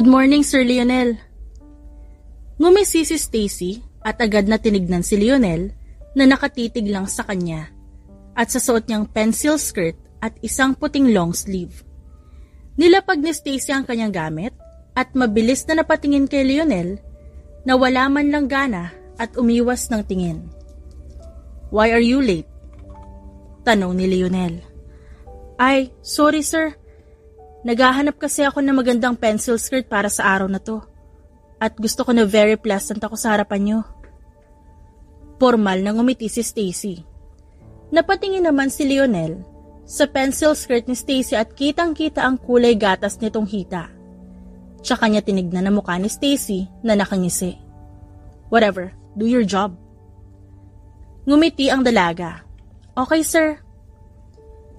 Good morning, Sir Lionel. Ngumisi si Stacy at agad na tinignan si Lionel na nakatitig lang sa kanya at sa suot niyang pencil skirt at isang puting long sleeve. Nilapag ni Stacy ang kanyang gamit at mabilis na napatingin kay Lionel na wala man lang gana at umiwas ng tingin. Why are you late? Tanong ni Lionel. Ay, sorry sir. Naghahanap kasi ako ng magandang pencil skirt para sa araw na to. At gusto ko na very pleasant ako sa harapan niyo. Formal na ngumiti si Stacy. Napatingin naman si Lionel sa pencil skirt ni Stacy at kitang-kita ang kulay gatas nitong hita. Tsaka niya tinignan ang mukha ni Stacy na nakangisi. Whatever, do your job. Ngumiti ang dalaga. Okay sir.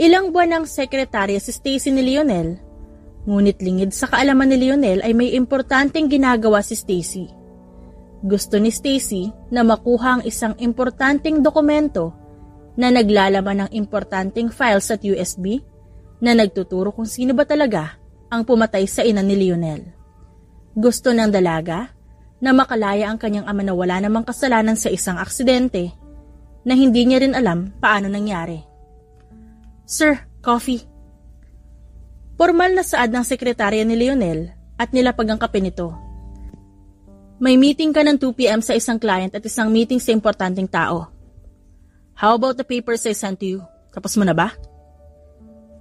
Ilang buwan ng sekretarya si Stacy ni Lionel, ngunit lingid sa kaalaman ni Lionel ay may importanteng ginagawa si Stacy. Gusto ni Stacy na makuha ang isang importanteng dokumento na naglalaman ng importanteng files at USB na nagtuturo kung sino ba talaga ang pumatay sa ina ni Lionel. Gusto ng dalaga na makalaya ang kanyang ama na wala namang kasalanan sa isang aksidente na hindi niya rin alam paano nangyari. Sir, coffee. Formal na saad ng sekretarya ni Lionel at nilapag ang kape nito. May meeting ka ng 2 p.m. sa isang client at isang meeting sa importanteng tao. How about the papers I sent to you? Tapos mo na ba?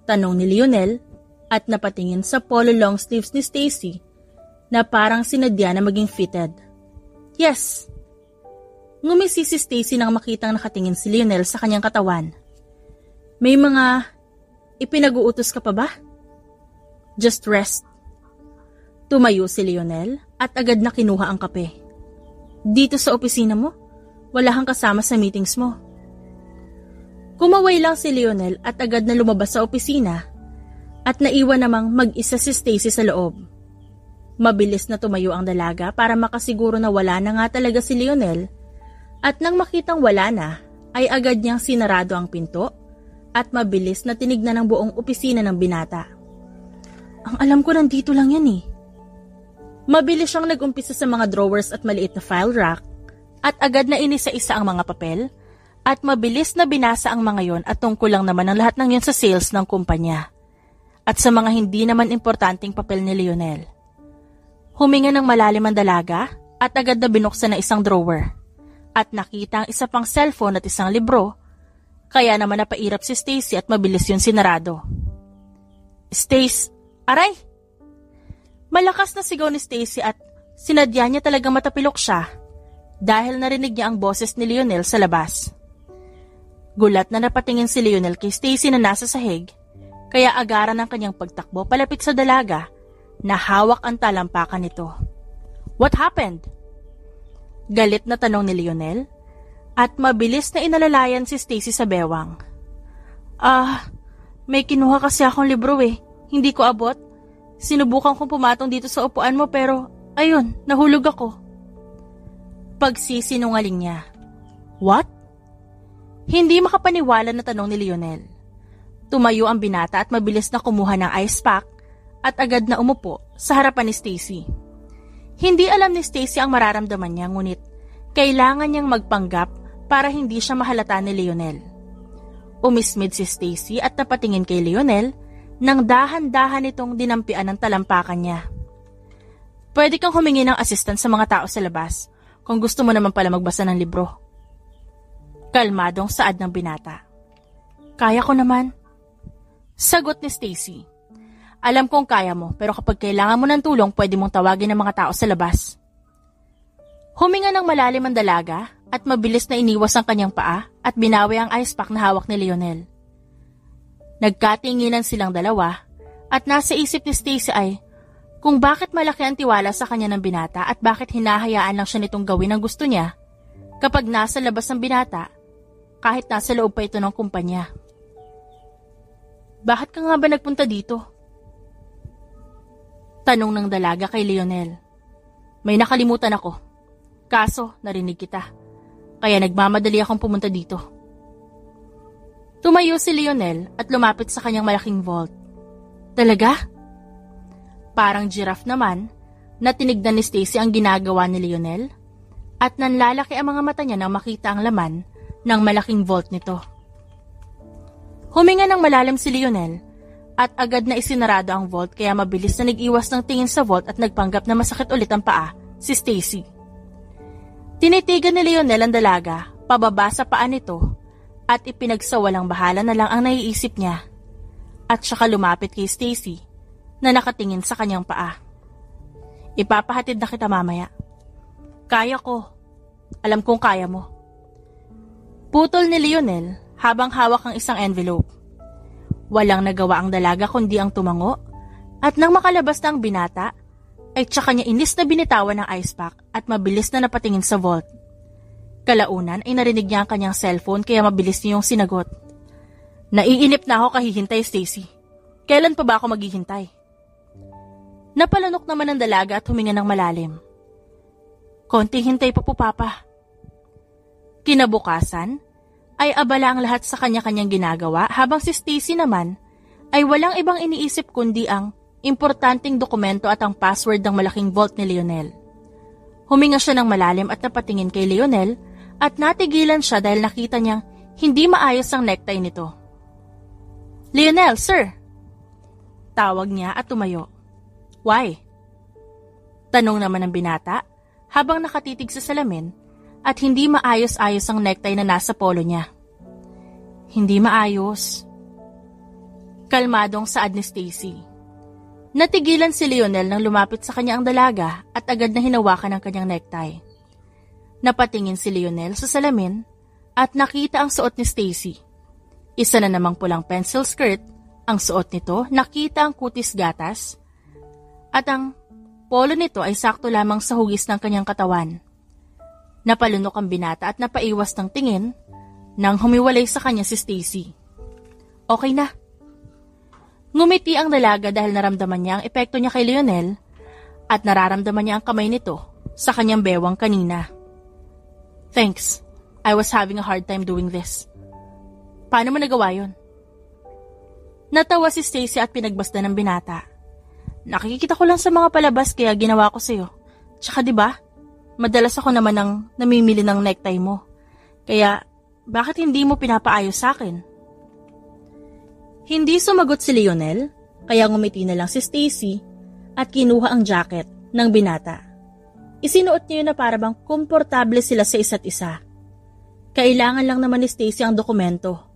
Tanong ni Lionel at napatingin sa polo long sleeves ni Stacy na parang sinadya na maging fitted. Yes. Ngumisi si Stacy nang makitang nakatingin si Lionel sa kanyang katawan. May mga ipinag-uutos ka pa ba? Just rest. Tumayo si Lionel at agad na kinuha ang kape. Dito sa opisina mo, wala kang kasama sa meetings mo. Kumaway lang si Lionel at agad na lumabas sa opisina at naiwan namang mag-isa si Stacy sa loob. Mabilis na tumayo ang dalaga para makasiguro na wala na nga talaga si Lionel at nang makitang wala na ay agad niyang sinarado ang pinto at mabilis na tinignan ang buong opisina ng binata. Ang alam ko nandito lang yan eh. Mabilis siyang nag-umpisa sa mga drawers at maliit na file rack at agad na inisa-isa ang mga papel at mabilis na binasa ang mga yon at tungkol lang naman ang lahat ng yon sa sales ng kumpanya at sa mga hindi naman importanteng papel ni Lionel. Huminga ng malalim ang dalaga at agad na binuksan ng isang drawer at nakita ang isa pang cellphone at isang libro. Kaya naman napairap si Stacy at mabilis yun sinarado. Stace, aray! Malakas na sigaw ni Stacy at sinadya niya talagang matapilok siya dahil narinig niya ang boses ni Lionel sa labas. Gulat na napatingin si Lionel kay Stacy na nasa sahig, kaya agaran ang kanyang pagtakbo palapit sa dalaga na hawak ang talampakan nito. What happened? Galit na tanong ni Lionel. At mabilis na inalalayan si Stacy sa bewang. May kinuha kasi akong libro eh. Hindi ko abot. Sinubukan kong pumatong dito sa upuan mo pero, ayun, nahulog ako. Pagsisinungaling niya. What? Hindi makapaniwala na tanong ni Lionel. Tumayo ang binata at mabilis na kumuha ng ice pack at agad na umupo sa harapan ni Stacy. Hindi alam ni Stacy ang mararamdaman niya ngunit kailangan niyang magpanggap para hindi siya mahalata ni Lionel. Umismid si Stacy at napatingin kay Lionel nang dahan-dahan itong dinampian ng talampakan niya. Pwede kang humingi ng assistance sa mga tao sa labas kung gusto mo naman pala magbasa ng libro. Kalmadong saad ng binata. Kaya ko naman. Sagot ni Stacy. Alam kong kaya mo pero kapag kailangan mo ng tulong pwede mong tawagin ng mga tao sa labas. Huminga ng malalim ang dalaga at mabilis na iniwas ang kanyang paa at binawi ang ice pack na hawak ni Lionel. Nagkatinginan silang dalawa at nasa isip ni Stacy ay kung bakit malaki ang tiwala sa kanya ng binata at bakit hinahayaan lang siya nitong gawin ang gusto niya kapag nasa labas ng binata kahit nasa loob pa ito ng kumpanya. Bakit ka nga ba nagpunta dito? Tanong ng dalaga kay Lionel. May nakalimutan ako. Kaso, narinig kita. Kaya nagmamadali akong pumunta dito. Tumayo si Lionel at lumapit sa kanyang malaking vault. Talaga? Parang giraffe naman na tinignan ni Stacy ang ginagawa ni Lionel at nanlalaki ang mga mata niya nang makita ang laman ng malaking vault nito. Huminga ng malalim si Lionel at agad na isinarado ang vault kaya mabilis na nag-iwas ng tingin sa vault at nagpanggap na masakit ulit ang paa si Stacy. Tinitigan ni Lionel ang dalaga pababa sa paa nito at ipinagsawalang bahala na lang ang naiisip niya at saka lumapit kay Stacy na nakatingin sa kanyang paa. Ipapahatid na kita mamaya. Kaya ko. Alam kong kaya mo. Putol ni Lionel habang hawak ang isang envelope. Walang nagawa ang dalaga kundi ang tumango at nang makalabas na ang binata ay tsaka niya inis na binitawan ng ice pack at mabilis na napatingin sa vault. Kalaunan ay narinig niya ang kanyang cellphone kaya mabilis niya yung sinagot. Naiinip na ako kahihintay, Stacy. Kailan pa ba ako maghihintay? Napalanok naman ang dalaga at huminga ng malalim. Konting hintay pa po, Papa. Kinabukasan, ay abala ang lahat sa kanya-kanyang ginagawa habang si Stacy naman ay walang ibang iniisip kundi ang importanteng dokumento at ang password ng malaking vault ni Lionel. Huminga siya ng malalim at napatingin kay Lionel at natigilan siya dahil nakita niyang hindi maayos ang necktie nito. Lionel, sir! Tawag niya at tumayo. Why? Tanong naman ng binata habang nakatitig sa salamin at hindi maayos-ayos ang necktie na nasa polo niya. Hindi maayos. Kalmadong saad ni Stacy. Natigilan si Lionel nang lumapit sa kanya ang dalaga at agad na hinawakan ang kanyang necktie. Napatingin si Lionel sa salamin at nakita ang suot ni Stacy. Isa na namang pulang pencil skirt, ang suot nito nakita ang kutis gatas at ang polo nito ay sakto lamang sa hugis ng kanyang katawan. Napalunok ang binata at napaiwas ng tingin nang humiwalay sa kanya si Stacy. Okay na. Ngumiti ang dalaga dahil naramdaman niya ang epekto niya kay Lionel at nararamdaman niya ang kamay nito sa kanyang bewang kanina. Thanks. I was having a hard time doing this. Paano mo nagawa yun? Natawa si Stacy at pinagbasda ng binata. Nakikita ko lang sa mga palabas kaya ginawa ko sa'yo. Tsaka diba, madalas ako naman ang namimili ng necktie mo. Kaya, bakit hindi mo pinapaayos sa akin? Hindi sumagot si Lionel, kaya ngumiti na lang si Stacy at kinuha ang jacket ng binata. Isinuot niya yun na para bang komportable sila sa isa't isa. Kailangan lang naman ni Stacy ang dokumento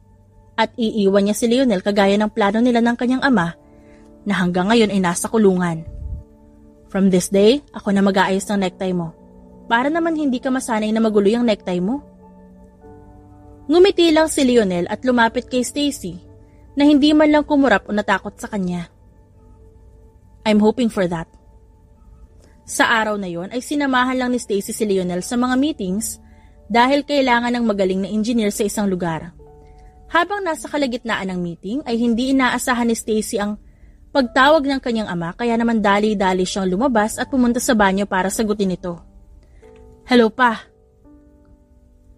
at iiwan niya si Lionel kagaya ng plano nila ng kanyang ama na hanggang ngayon ay nasa kulungan. From this day, ako na mag-aayos ng necktie mo. Para naman hindi ka masanay na magulo yung necktie mo. Ngumiti lang si Lionel at lumapit kay Stacy na hindi man lang kumurap o natakot sa kanya. I'm hoping for that. Sa araw na yon ay sinamahan lang ni Stacy si Lionel sa mga meetings dahil kailangan ng magaling na engineer sa isang lugar. Habang nasa kalagitnaan ng meeting ay hindi inaasahan ni Stacy ang pagtawag ng kanyang ama kaya naman dali-dali siyang lumabas at pumunta sa banyo para sagutin ito. Hello pa.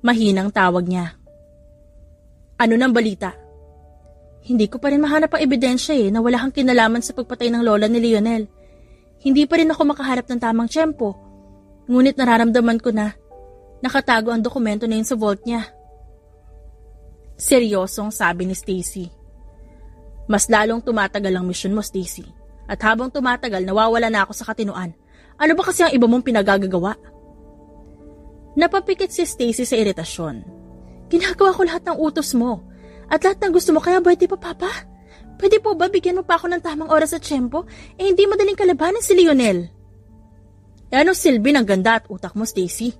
Mahinang tawag niya. Ano nang balita? Hindi ko pa rin mahanap ang ebidensya na wala kang kinalaman sa pagpatay ng lola ni Lionel. Hindi pa rin ako makaharap ng tamang tiyempo. Ngunit nararamdaman ko na nakatago ang dokumento na yun sa vault niya. Seryosong sabi ni Stacy. Mas lalong tumatagal ang misyon mo, Stacy. At habang tumatagal, nawawala na ako sa katinuan. Ano ba kasi ang iba mong pinagagagawa? Napapikit si Stacy sa iritasyon. Ginagawa ko lahat ng utos mo. At lahat ng gusto mo, kaya pwede pa, Papa? Pwede po ba bigyan mo pa ako ng tamang oras at tiyempo? Hindi madaling kalabanin si Lionel. Ano silbi ng ganda at utak mo, Stacy?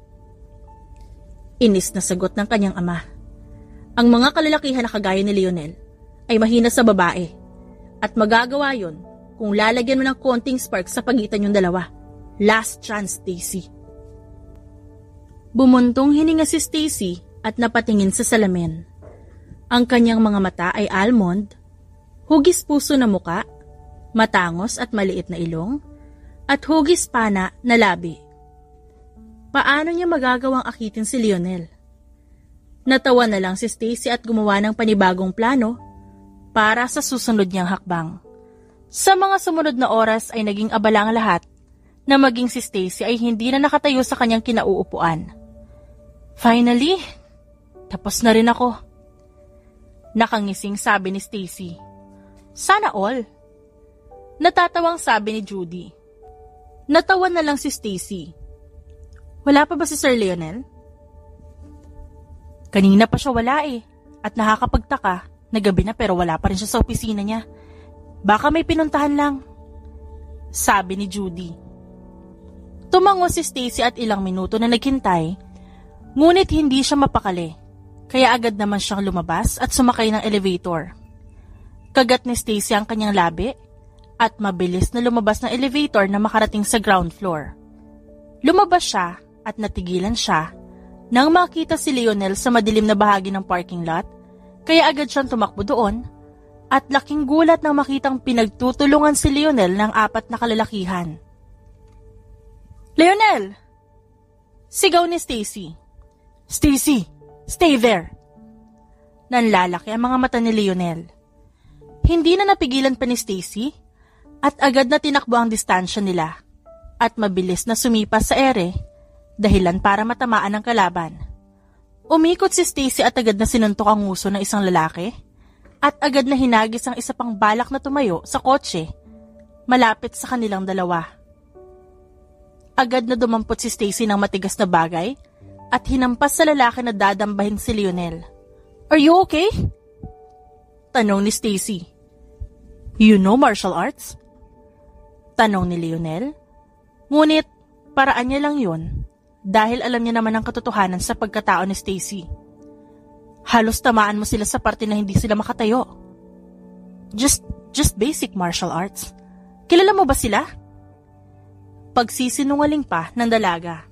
Inis na sagot ng kanyang ama. Ang mga kalalakihan na kagaya ni Lionel ay mahina sa babae at magagawa yon kung lalagyan mo ng konting spark sa pagitan yung dalawa. Last chance, Stacy. Bumuntong hininga si Stacy at napatingin sa salamin. Ang kanyang mga mata ay almond, hugis puso na muka, matangos at maliit na ilong, at hugis pana na labi. Paano niya magagawang akitin si Lionel? Natawa na lang si Stacy at gumawa ng panibagong plano para sa susunod niyang hakbang. Sa mga sumunod na oras ay naging abala ang lahat na maging si Stacy ay hindi na nakatayo sa kanyang kinauupuan. Finally, tapos na rin ako. Nakangising sabi ni Stacy. Sana all. Natatawang sabi ni Judy. Natawa na lang si Stacy. Wala pa ba si Sir Lionel? Kanina pa siya wala at nakakapagtaka na gabi na pero wala pa rin siya sa opisina niya. Baka may pinuntahan lang, sabi ni Judy. Tumango si Stacy at ilang minuto na naghintay, ngunit hindi siya mapakali, kaya agad naman siyang lumabas at sumakay ng elevator. Kagat ni Stacy ang kanyang labi at mabilis na lumabas ng elevator na makarating sa ground floor. Lumabas siya at natigilan siya nang makita si Lionel sa madilim na bahagi ng parking lot, kaya agad siyang tumakbo doon at laking gulat nang makitang pinagtutulungan si Lionel ng 4 na kalalakihan. Lionel! Sigaw ni Stacy. Stacy! Stay there! Nanlalaki ang mga mata ni Lionel. Hindi na napigilan pa ni Stacy at agad na tinakbo ang distansya nila at mabilis na sumipas sa ere dahilan para matamaan ang kalaban. Umikot si Stacy at agad na sinuntok ang nguso ng isang lalaki at agad na hinagis ang isa pang balak na tumayo sa kotse malapit sa kanilang dalawa. Agad na dumampot si Stacy ng matigas na bagay at hinampas sa lalaki na dadambahin si Lionel. Are you okay? Tanong ni Stacy. You know martial arts? Tanong ni Lionel. Ngunit paraan niya lang yun dahil alam niya naman ang katotohanan sa pagkatao ni Stacy. Halos tamaan mo sila sa parte na hindi sila makatayo. Just basic martial arts. Kilala mo ba sila? Pagsisinungaling pa ng dalaga.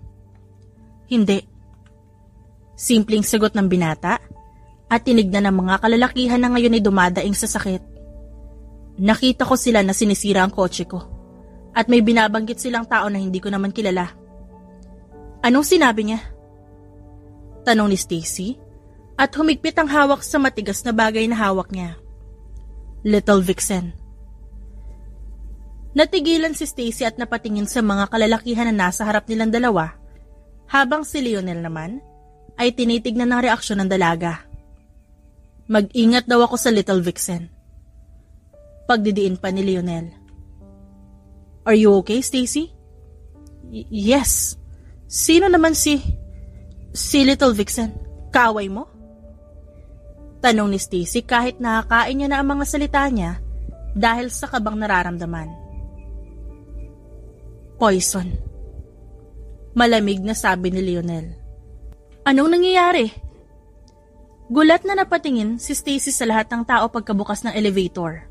Hindi. Simpleng sagot ng binata at tinignan ng mga kalalakihan na ngayon ay dumadaing sa sakit. Nakita ko sila na sinisira ang kotse ko at may binabanggit silang tao na hindi ko naman kilala. Anong sinabi niya? Tanong ni Stacy at humigpit ang hawak sa matigas na bagay na hawak niya. Little Vixen. Natigilan si Stacy at napatingin sa mga kalalakihan na nasa harap nilang dalawa, habang si Lionel naman ay tinitignan ng reaksyon ng dalaga. Mag-ingat daw ako sa Little Vixen. Pagdidiin pa ni Lionel. Are you okay, Stacy? Yes. Sino naman si Little Vixen? Kaaway mo? Tanong ni Stacy kahit nakakain niya na ang mga salita niya dahil sa kabang nararamdaman. Poison. Malamig na sabi ni Lionel. Anong nangyayari? Gulat na napatingin si Stacy sa lahat ng tao pagkabukas ng elevator.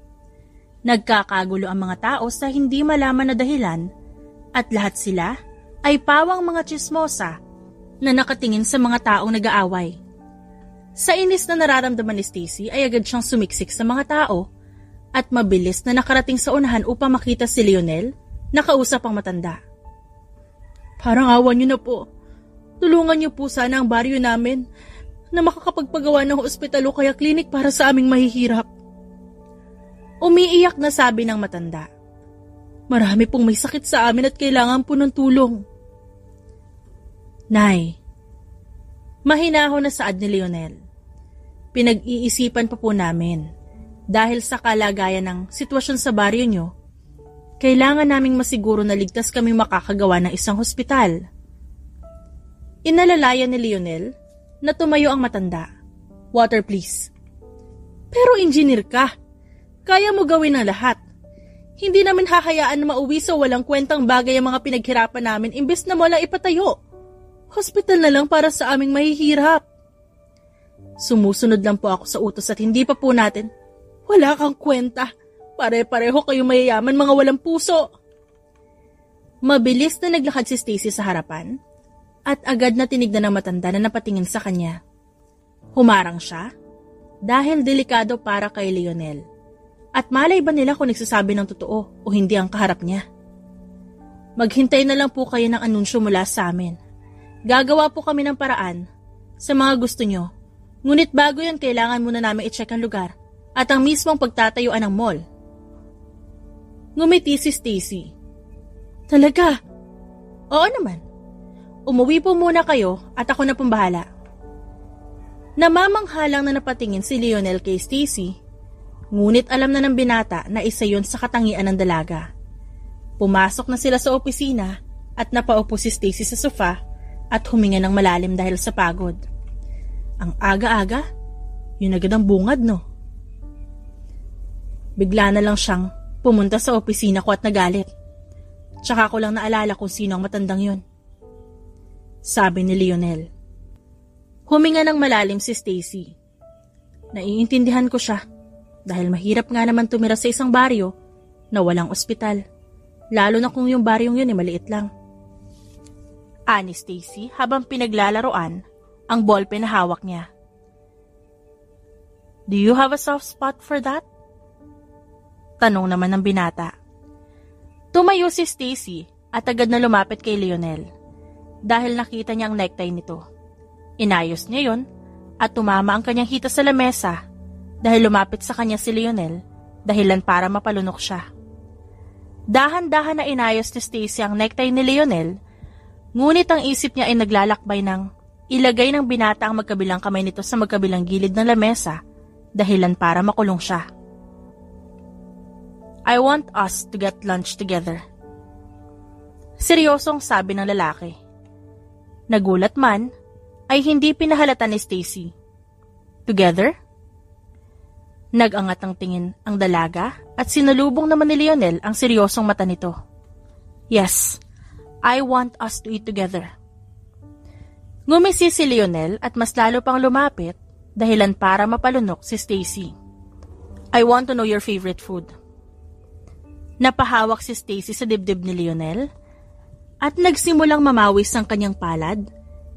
Nagkakagulo ang mga tao sa hindi malaman na dahilan at lahat sila ay pawang mga tsismosa na nakatingin sa mga taong nag-aaway. Sa inis na nararamdaman ni Stacy ay agad siyang sumiksik sa mga tao at mabilis na nakarating sa unahan upang makita si Lionel na kausap ang matanda. Parang awa niyo na po. Tulungan niyo po sana ang baryo namin na makakapagpagawa ng ospital o kaya klinik para sa aming mahihirap. Umiiyak na sabi ng matanda. Marami pong may sakit sa amin at kailangan po ng tulong. Nay, mahinahon na saad ni Lionel. Pinag-iisipan pa po namin dahil sa kalagayan ng sitwasyon sa baryo nyo, kailangan naming masiguro na ligtas kaming makakagawa ng isang hospital. Inalalayan ni Lionel na tumayo ang matanda. Water please. Pero engineer ka. Kaya mo gawin ang lahat. Hindi namin hahayaan na mauwi sa walang kwentang bagay ang mga pinaghirapan namin imbes na mo lang ipatayo. Hospital na lang para sa aming mahihirap. Sumusunod lang po ako sa utos at hindi pa po natin. Wala kang kwenta. Pare-pareho kayong mayayaman mga walang puso. Mabilis na naglakad si Stacy sa harapan at agad na tinignan ng matanda na napatingin sa kanya. Humarang siya dahil delikado para kay Lionel. At malay ba nila kung nagsasabi ng totoo o hindi ang kaharap niya? Maghintay na lang po kayo ng anunsyo mula sa amin. Gagawa po kami ng paraan sa mga gusto nyo. Ngunit bago yan, kailangan muna namin i-check ang lugar at ang mismong pagtatayuan ng mall. Ngumiti si Stacy. Talaga? Oo naman. Umuwi po muna kayo at ako na pong bahala. Namamanghalang na napatingin si Lionel kay Stacy, ngunit alam na ng binata na isa yon sa katangian ng dalaga. Pumasok na sila sa opisina at napaupo si Stacy sa sofa at huminga ng malalim dahil sa pagod. Ang aga-aga, yun agad ang bungad, no? Bigla na lang siyang pumunta sa opisina ko at nagalit. Tsaka ko lang naalala kung sino ang matandang yun. Sabi ni Lionel. Huminga ng malalim si Stacy. Naiintindihan ko siya dahil mahirap nga naman tumira sa isang baryo na walang ospital. Lalo na kung yung baryong yun ay maliit lang. Ani Stacy habang pinaglalaroan ang ballpen na hawak niya. Do you have a soft spot for that? Tanong naman ng binata. Tumayo si Stacy at agad na lumapit kay Lionel dahil nakita niya ang necktie nito. Inayos niya yon at tumama ang kanyang hita sa lamesa dahil lumapit sa kanya si Lionel dahilan para mapalunok siya. Dahan-dahan na inayos ni Stacy ang necktie ni Lionel, ngunit ang isip niya ay naglalakbay ng ilagay ng binata ang magkabilang kamay nito sa magkabilang gilid ng lamesa dahilan para makulong siya. I want us to get lunch together. Seryosong sabi ng lalaki. Nagulat man, ay hindi pinahalata ni Stacy. Together? Nag-angat ng tingin ang dalaga at sinalubong naman ni Lionel ang seryosong mata nito. Yes, I want us to eat together. Ngumisi si Lionel at mas lalo pang lumapit dahilan para mapalunok si Stacy. I want to know your favorite food. Napahawak si Stacy sa dibdib ni Lionel at nagsimulang mamawis ang kanyang palad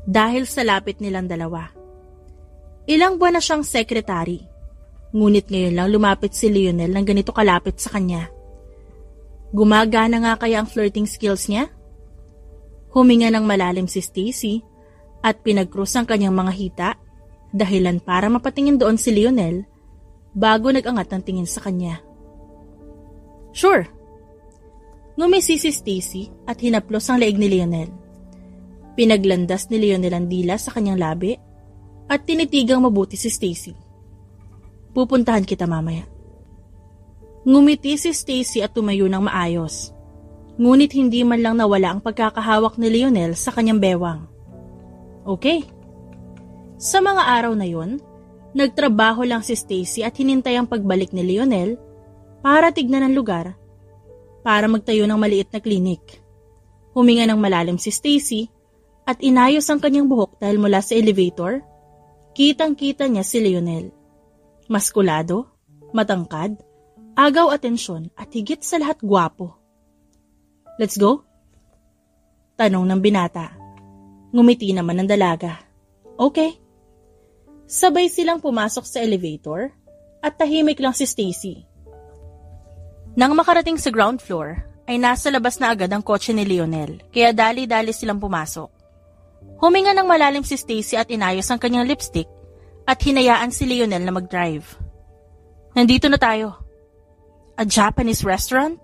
dahil sa lapit nilang dalawa. Ilang buwan na siyang sekretary, ngunit ngayon lang lumapit si Lionel ng ganito kalapit sa kanya. Gumagana nga kaya ang flirting skills niya? Huminga ng malalim si Stacy at pinagkrus ang kanyang mga hita dahilan para mapatingin doon si Lionel bago nag-angat ng tingin sa kanya. Sure. Ngumisi si Stacy at hinaplos ang leeg ni Lionel. Pinaglandas ni Lionel ang dila sa kanyang labi at tinitigang mabuti si Stacy. Pupuntahan kita mamaya. Ngumiti si Stacy at tumayo ng maayos. Ngunit hindi man lang nawala ang pagkakahawak ni Lionel sa kanyang bewang. Okay. Sa mga araw na yon, nagtrabaho lang si Stacy at hinintay ang pagbalik ni Lionel para tignan ang lugar para magtayo ng maliit na klinik. Huminga ng malalim si Stacy at inayos ang kanyang buhok dahil mula sa elevator, kitang-kita niya si Lionel. Maskulado, matangkad, agaw atensyon at higit sa lahat gwapo. Let's go? Tanong ng binata. Ngumiti naman ng dalaga. Okay. Sabay silang pumasok sa elevator at tahimik lang si Stacy. Nang makarating sa ground floor, ay nasa labas na agad ang kotse ni Lionel, kaya dali-dali silang pumasok. Huminga ng malalim si Stacy at inayos ang kanyang lipstick at hinayaan si Lionel na mag-drive. Nandito na tayo. A Japanese restaurant?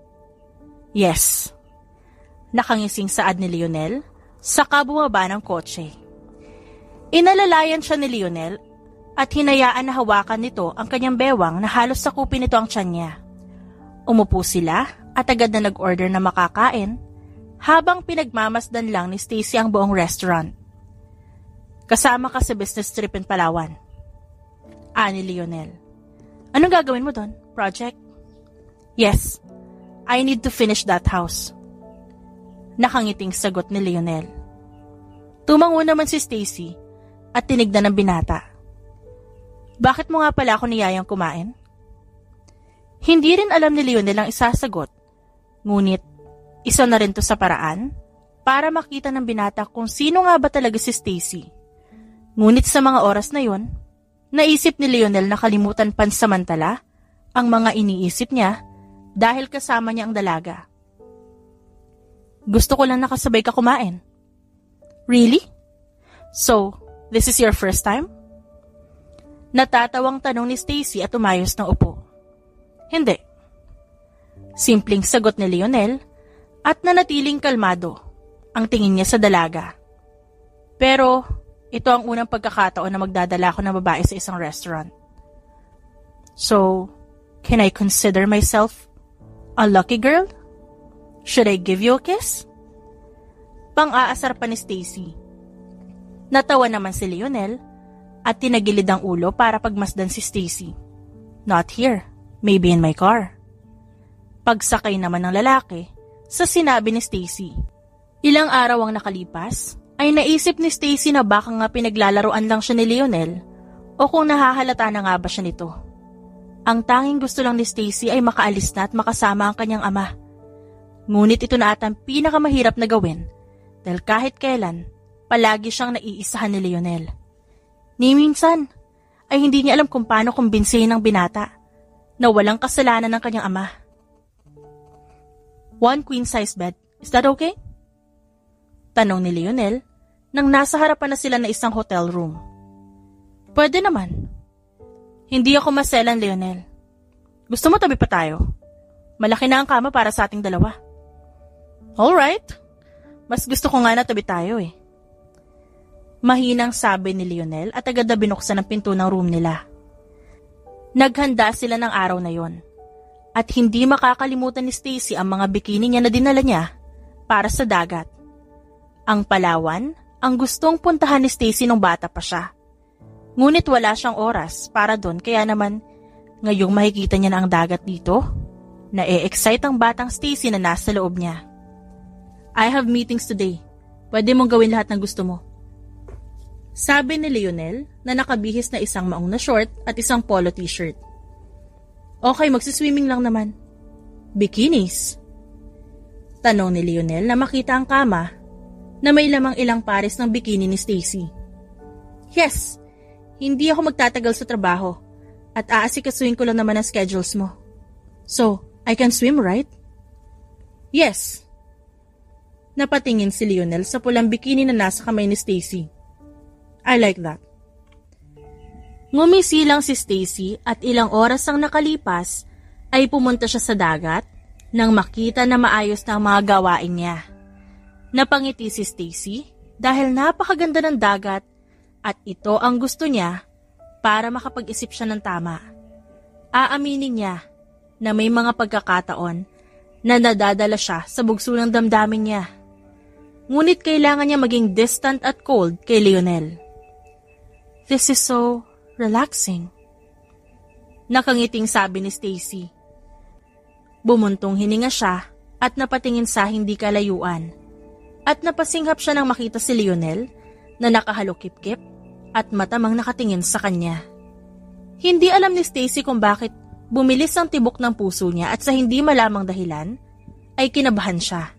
Yes. Nakangising saad ni Lionel, saka bumaba ng kotse. Inalalayan siya ni Lionel at hinayaan na hawakan nito ang kanyang bewang na halos sakupin nito ang tiyan niya. Umupo sila at agad na nag-order na makakain habang pinagmamasdan lang ni Stacy ang buong restaurant. Kasama ka sa business trip in Palawan. Ani Lionel. Anong gagawin mo doon? Project? Yes, I need to finish that house. Nakangiting sagot ni Lionel. Tumango naman si Stacy at tinignan ng binata. Bakit mo nga pala ako niyayang kumain? Hindi rin alam ni Lionel ang isasagot, ngunit isa na rin to sa paraan para makita ng binata kung sino nga ba talaga si Stacy. Ngunit sa mga oras na yon, naisip ni Lionel na kalimutan pansamantala ang mga iniisip niya dahil kasama niya ang dalaga. Gusto ko lang nakasabay ka kumain. Really? So, this is your first time? Natatawang tanong ni Stacy at umayos ng upo. Hindi. Simpleng sagot ni Lionel at nanatiling kalmado. ang tingin niya sa dalaga. Pero ito ang unang pagkakataon na magdadala ako ng babae sa isang restaurant. So, can I consider myself a lucky girl? Should I give you a kiss? Pang-aasar pa ni Stacy. Natawa naman si Lionel at tinagilid ang ulo para pagmasdan si Stacy. Not here, maybe in my car. Pagsakay naman ng lalaki sa sinabi ni Stacy. Ilang araw ang nakalipas ay naisip ni Stacy na baka nga pinaglalaroan lang siya ni Lionel o kung nahahalata na nga ba siya nito. Ang tanging gusto lang ni Stacy ay makaalis na at makasama ang kanyang ama. Ngunit ito na at ang pinakamahirap na gawin dahil kahit kailan, palagi siyang naiisahan ni Lionel. Ni minsan, ay hindi niya alam kung paano kumbinsihin ang binata na walang kasalanan ng kanyang ama. 1 queen-size bed, is that okay? Tanong ni Lionel nang nasa harapan na sila na isang hotel room. Pwede naman. Hindi ako maselan, Lionel. Gusto mo tabi pa tayo? Malaki na ang kama para sa ating dalawa. Alright. Mas gusto ko nga na tabi tayo eh. Mahinang sabi ni Lionel at agad na binuksan ang pinto ng room nila. Naghanda sila ng araw na yon. At hindi makakalimutan ni Stacy ang mga bikini niya na dinala niya para sa dagat. Ang Palawan ang gustong puntahan ni Stacy nung bata pa siya. Ngunit wala siyang oras para doon kaya naman ngayong makikita niya na ang dagat dito, na-e-excite ang batang Stacy na nasa loob niya. I have meetings today. Pwede mong gawin lahat ng gusto mo. Sabi ni Lionel na nakabihis na isang maong na short at isang polo t-shirt. Okay, magsiswimming lang naman. Bikinis? Tanong ni Lionel na makita ang kama na may lamang ilang pares ng bikini ni Stacy. Yes, hindi ako magtatagal sa trabaho at aasikasuhin ko lang naman ang schedules mo. So, I can swim, right? Yes. Napatingin si Lionel sa pulang bikini na nasa kamay ni Stacy. I like that. Ngumisi lang si Stacy at ilang oras ang nakalipas ay pumunta siya sa dagat nang makita na maayos na ang mga gawain niya. Napangiti si Stacy dahil napakaganda ng dagat at ito ang gusto niya para makapag-isip siya ng tama. Aaminin niya na may mga pagkakataon na nadadala siya sa bugso ng damdamin niya. Ngunit kailangan niya maging distant at cold kay Lionel. This is so relaxing. Nakangiting sabi ni Stacy. Bumuntong hininga siya at napatingin sa hindi kalayuan. At napasinghap siya nang makita si Lionel na nakahalokip-kip at matamang nakatingin sa kanya. Hindi alam ni Stacy kung bakit bumilis ang tibok ng puso niya at sa hindi malamang dahilan ay kinabahan siya.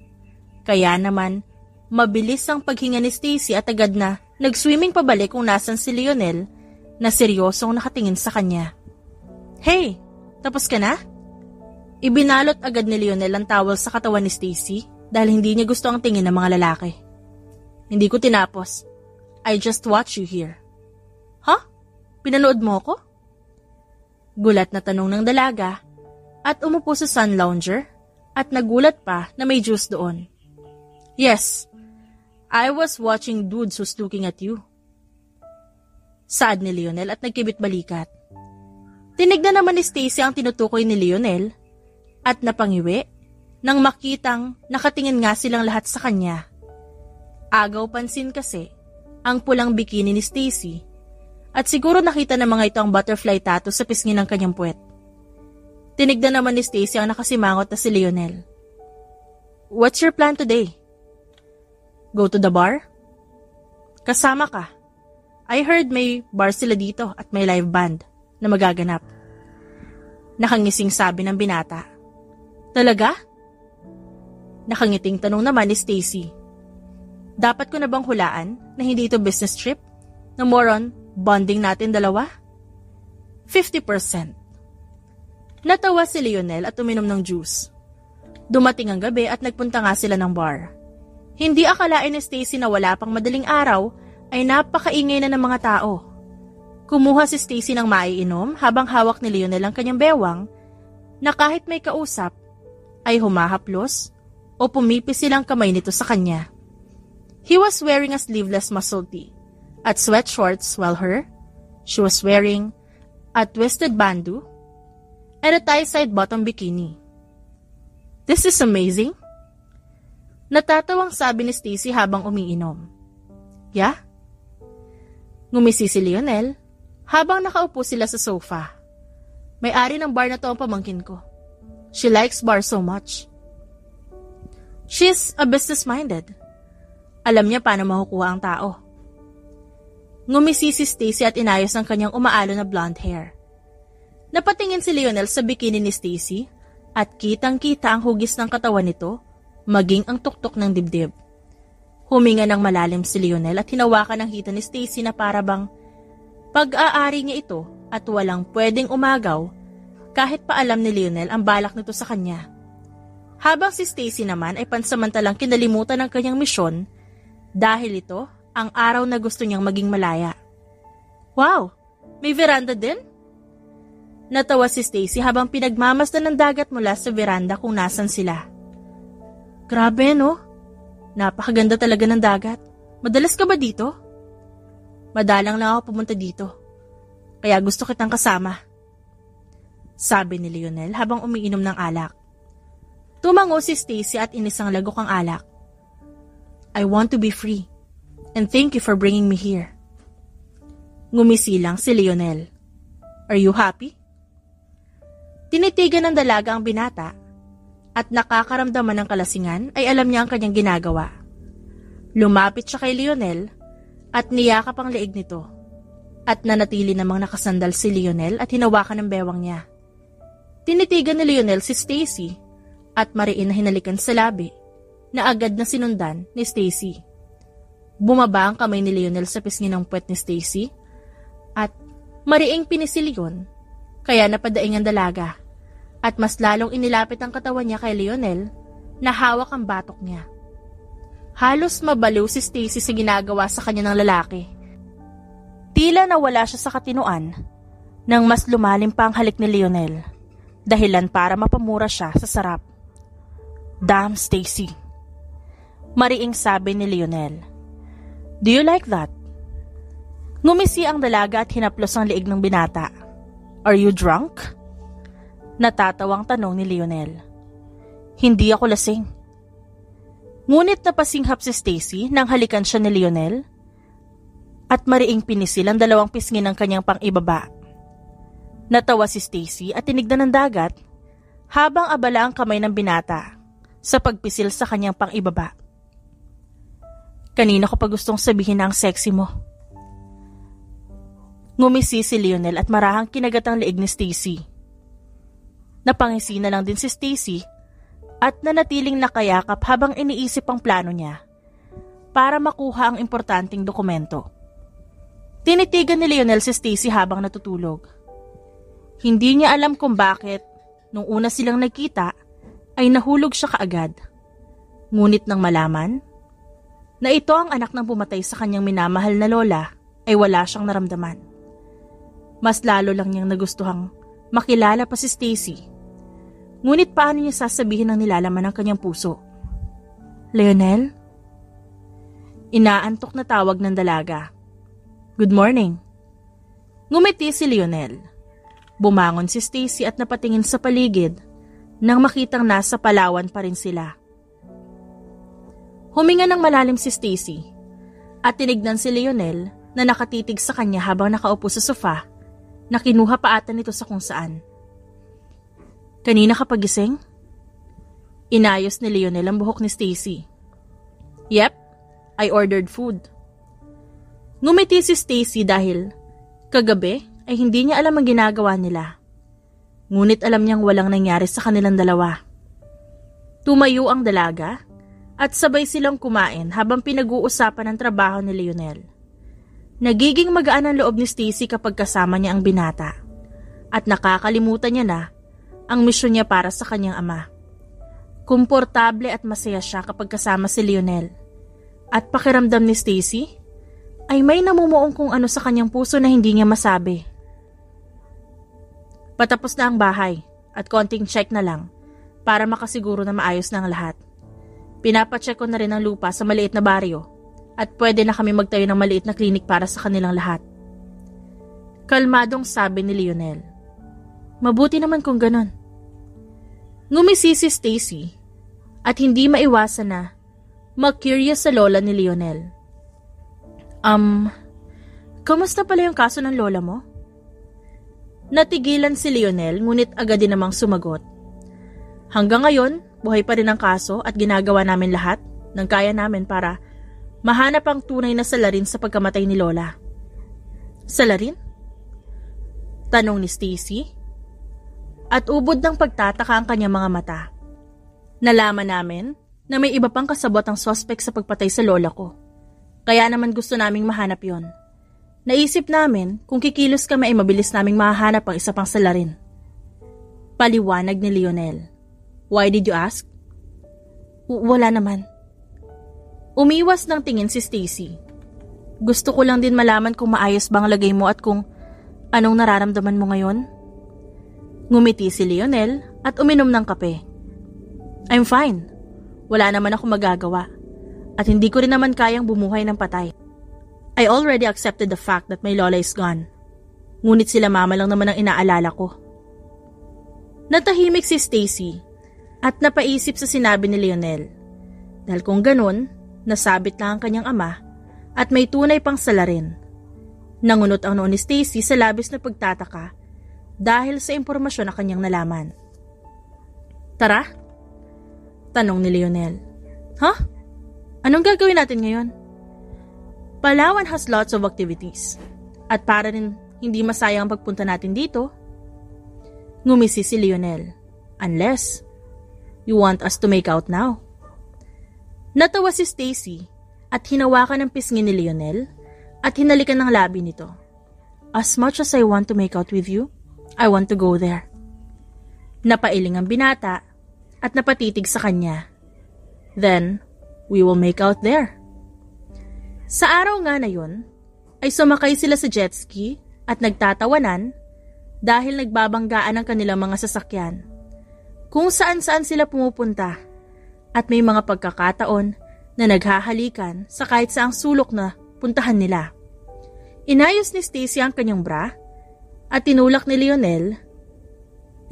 Kaya naman, mabilis ang paghinga ni Stacy at agad na nag-swimming pabalik kung nasan si Lionel na seryosong nakatingin sa kanya. Hey, tapos ka na? Ibinalot agad ni Lionel ang towel sa katawan ni Stacy dahil hindi niya gusto ang tingin ng mga lalaki. Hindi ko tinapos. I just watch you here. Huh? Pinanood mo ko? Gulat na tanong ng dalaga at umupo sa sun lounger at nagulat pa na may juice doon. Yes, I was watching dudes who's looking at you. Saad ni Lionel at nagkibit balikat. Tinignan naman ni Stacy ang tinutukoy ni Lionel at napangiwi nang makitang nakatingin nga silang lahat sa kanya. Agaw pansin kasi ang pulang bikini ni Stacy at siguro nakita ng mga ito ang butterfly tattoo sa pisngi ng kanyang puwet. Tinignan naman ni Stacy ang nakasimangot na si Lionel. What's your plan today? Go to the bar? Kasama ka. I heard may bar sila dito at may live band na magaganap. Nakangising sabi ng binata. Talaga? Nakangiting tanong naman ni Stacy. Dapat ko na bang hulaan na hindi ito business trip? Na more on bonding natin dalawa? 50%. Natawa si Lionel at uminom ng juice. Dumating ang gabi at nagpunta nga sila ng bar. Hindi akalain ni Stacy na wala pang madaling araw ay napakaingay na ng mga tao. Kumuha si Stacy ng maiinom habang hawak ni Lionel ang kanyang bewang na kahit may kausap ay humahaplos o pumipis silang kamay nito sa kanya. He was wearing a sleeveless muscle tee at sweat shorts while she was wearing a twisted bandeau and a tie-side bottom bikini. This is amazing. Natatawang sabi ni Stacy habang umiinom. Yeah? Ngumisi si Lionel habang nakaupo sila sa sofa. May-ari ng bar na to ang pamangkin ko. She likes bar so much. She's a business-minded. Alam niya paano makukuha ang tao. Ngumisi si Stacy at inayos ang kanyang umaalo na blonde hair. Napatingin si Lionel sa bikini ni Stacy at kitang-kita ang hugis ng katawan nito, maging ang tuktok ng dibdib. Huminga ng malalim si Lionel at hinawakan ang hita ni Stacy na para bang pag-aari niya ito at walang pwedeng umagaw kahit pa alam ni Lionel ang balak nito sa kanya. Habang si Stacy naman ay pansamantalang kinalimutan ng kanyang misyon dahil ito ang araw na gusto niyang maging malaya. Wow! May veranda din? Natawa si Stacy habang pinagmamasdan ng dagat mula sa veranda kung nasan sila. Grabe, no? Napakaganda talaga ng dagat. Madalas ka ba dito? Madalang lang ako pumunta dito. Kaya gusto kitang kasama. Sabi ni Lionel habang umiinom ng alak. Tumango si Stacy at inisang lagok ang alak. I want to be free. And thank you for bringing me here. Ngumisi lang si Lionel. Are you happy? Tinitigan ng dalaga ang binata at nakakaramdaman ng kalasingan ay alam niya ang kanyang ginagawa. Lumapit siya kay Lionel at niyakap ang leeg nito at nanatili namang nakasandal si Lionel at hinawakan ng bewang niya. Tinitigan ni Lionel si Stacy at mariin na hinalikan sa labi na agad na sinundan ni Stacy. Bumaba ang kamay ni Lionel sa pisngi ng puwet ni Stacy at mariing pinisil yun kaya napadaing ang dalaga. At mas lalong inilapit ang katawan niya kay Lionel na hawak ang batok niya. Halos mabaliw si Stacy sa ginagawa sa kanya ng lalaki. Tila nawala siya sa katinuan nang mas lumalim pa ang halik ni Lionel, dahilan para mapamura siya sa sarap. Damn, Stacy. Mariing sabi ni Lionel. Do you like that? Ngumisi ang dalaga at hinaplos ang liig ng binata. Are you drunk? Natatawang tanong ni Lionel. Hindi ako lasing. Ngunit napasinghap si Stacy nang halikan siya ni Lionel at mariing pinisil ang dalawang pisngi ng kanyang pang-ibaba. Natawa si Stacy at tinignan ng dagat habang abala ang kamay ng binata sa pagpisil sa kanyang pang-ibaba. Kanina ko pa gustong sabihin na ang sexy mo. Ngumisi si Lionel at marahang kinagat ang leeg ni Stacy. Napangisi na lang din si Stacy at nanatiling nakayakap habang iniisip ang plano niya para makuha ang importanteng dokumento. Tinitigan ni Lionel si Stacy habang natutulog. Hindi niya alam kung bakit nung una silang nagkita ay nahulog siya kaagad. Ngunit nang malaman na ito ang anak ng pumatay sa kanyang minamahal na lola ay wala siyang naramdaman. Mas lalo lang niyang nagustuhang makilala pa si Stacy. Ngunit paano niya sasabihin ang nilalaman ng kanyang puso? Lionel? Inaantok na tawag ng dalaga. Good morning. Ngumiti si Lionel. Bumangon si Stacy at napatingin sa paligid nang makitang nasa Palawan pa rin sila. Huminga ng malalim si Stacy at tinignan si Lionel na nakatitig sa kanya habang nakaupo sa sofa na kinuha pa ata nito sa kung saan. Kanina ka pagising? Inayos ni Lionel ang buhok ni Stacy. Yep, I ordered food. Ngumiti si Stacy dahil kagabi ay hindi niya alam ang ginagawa nila. Ngunit alam niyang walang nangyari sa kanilang dalawa. Tumayo ang dalaga at sabay silang kumain habang pinag-uusapan ang trabaho ni Lionel. Nagiging magaan ang loob ni Stacy kapag kasama niya ang binata at nakakalimutan niya na ang misyon niya para sa kanyang ama. Komportable at masaya siya kapag kasama si Lionel. At pakiramdam ni Stacy ay may namumuong kung ano sa kanyang puso na hindi niya masabi. Patapos na ang bahay at konting check na lang para makasiguro na maayos na ang lahat. Pinapacheck ko na rin ang lupa sa maliit na baryo at pwede na kami magtayo ng maliit na klinik para sa kanilang lahat. Kalmadong sabi ni Lionel. Mabuti naman kung ganon. Ngumisi si Stacy at hindi maiwasan na mag-curious sa lola ni Lionel. Kamusta pala yung kaso ng lola mo? Natigilan si Lionel ngunit agad din namang sumagot. Hanggang ngayon, buhay pa rin ang kaso at ginagawa namin lahat ng kaya namin para mahanap ang tunay na salarin sa pagkamatay ni Lola. Salarin? Tanong ni Stacy. At ubod ng pagtataka ang kanyang mga mata. Nalaman namin na may iba pang kasabot ang suspect sa pagpatay sa lola ko. Kaya naman gusto naming mahanap yon. Naisip namin kung kikilos kami ay mabilis naming mahanap ang isa pang salarin. Paliwanag ni Lionel. Why did you ask? Wala naman. Umiwas ng tingin si Stacy. Gusto ko lang din malaman kung maayos bang lagay mo at kung anong nararamdaman mo ngayon. Ngumiti si Lionel at uminom ng kape. I'm fine. Wala naman ako magagawa. At hindi ko rin naman kayang bumuhay ng patay. I already accepted the fact that my lola is gone. Ngunit sila mama lang naman ang inaalala ko. Natahimik si Stacy at napaisip sa sinabi ni Lionel. Dahil kung ganun, nasabit lang ang kanyang ama at may tunay pang salarin. Nangunot ang noo ni Stacy sa labis na pagtataka dahil sa impormasyon na kanyang nalaman. Tara? Tanong ni Lionel. Huh? Anong gagawin natin ngayon? Palawan has lots of activities. At para rin hindi masayang ang pagpunta natin dito, ngumisi si Lionel. Unless you want us to make out now. Natawa si Stacy at hinawakan ang pisngi ni Lionel at hinalikan ng labi nito. As much as I want to make out with you, I want to go there. Napailing ang binata at napatitig sa kanya. Then, we will make out there. Sa araw nga na yun, ay sumakay sila sa jet ski at nagtatawanan dahil nagbabanggaan ang kanilang mga sasakyan. Kung saan-saan sila pumupunta at may mga pagkakataon na naghahalikan sa kahit saang sulok na puntahan nila. Inayos ni Stacy ang kanyang bra at tinulak ni Lionel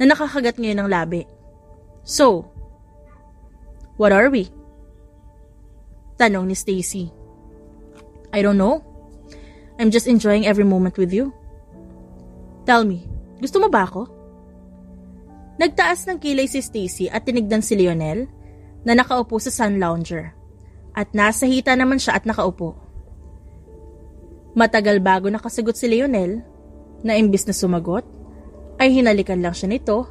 na nakakagat ngayon ng labi. So, what are we? Tanong ni Stacy. I don't know. I'm just enjoying every moment with you. Tell me, gusto mo ba ako? Nagtaas ng kilay si Stacy at tinignan si Lionel na nakaupo sa sun lounger. At nasa hita naman siya at nakaupo. Matagal bago nakasagot si Lionel na imbis na sumagot, ay hinalikan lang siya nito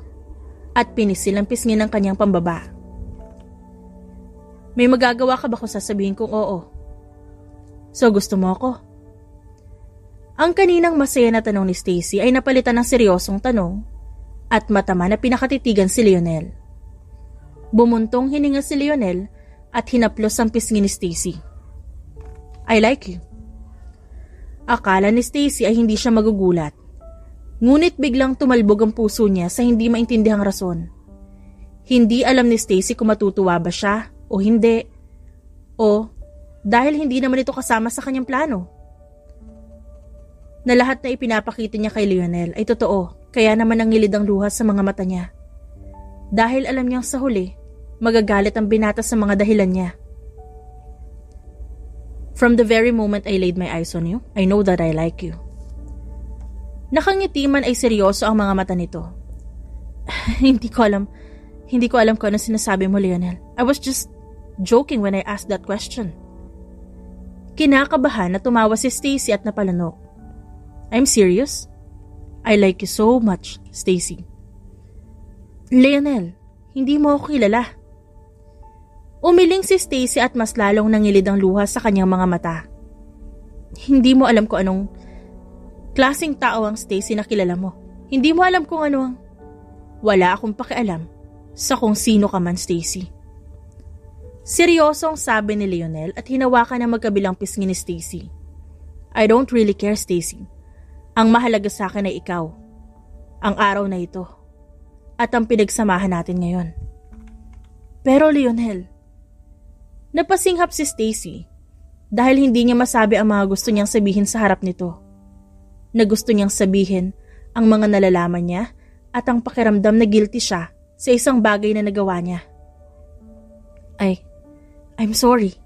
at pinisil ang pisngi ng kanyang pambaba. May magagawa ka ba kung sasabihin kong oo? So gusto mo ako? Ang kaninang masaya na tanong ni Stacy ay napalitan ng seryosong tanong at matama na pinakatitigan si Lionel. Bumuntong hininga si Lionel at hinaplos ang pisngi ni Stacy. I like you. Akala ni Stacy ay hindi siya magugulat. Ngunit biglang tumalbog ang puso niya sa hindi maintindihang rason. Hindi alam ni Stacy kung matutuwa ba siya o hindi. O dahil hindi naman ito kasama sa kanyang plano. Na lahat na ipinapakita niya kay Lionel ay totoo, kaya naman nangilid ang luha sa mga mata niya. Dahil alam niyang sa huli, magagalit ang binata sa mga dahilan niya. From the very moment I laid my eyes on you, I know that I like you. Nakangiti man ay seryoso ang mga mata nito. Hindi ko alam kung ano sinasabi mo, Lionel. I was just joking when I asked that question. Kinakabahan na tumawa si Stacy at napalanok. I'm serious. I like you so much, Stacy. Lionel, hindi mo ako kilala. Umiling si Stacy at mas lalong nangilid ang luha sa kanyang mga mata. Hindi mo alam kung anong klaseng tao ang Stacy na kilala mo. Hindi mo alam kung ano ang... Wala akong pakialam sa kung sino ka man, Stacy. Seryosong sabi ni Lionel at hinawakan ang magkabilang pisngi ni Stacy. I don't really care, Stacy. Ang mahalaga sa akin ay ikaw. Ang araw na ito. At ang pinagsamahan natin ngayon. Pero Lionel, napasinghap si Stacy dahil hindi niya masabi ang mga gusto niyang sabihin sa harap nito. Na gusto niyang sabihin ang mga nalalaman niya at ang pakiramdam na guilty siya sa isang bagay na nagawa niya. I'm sorry.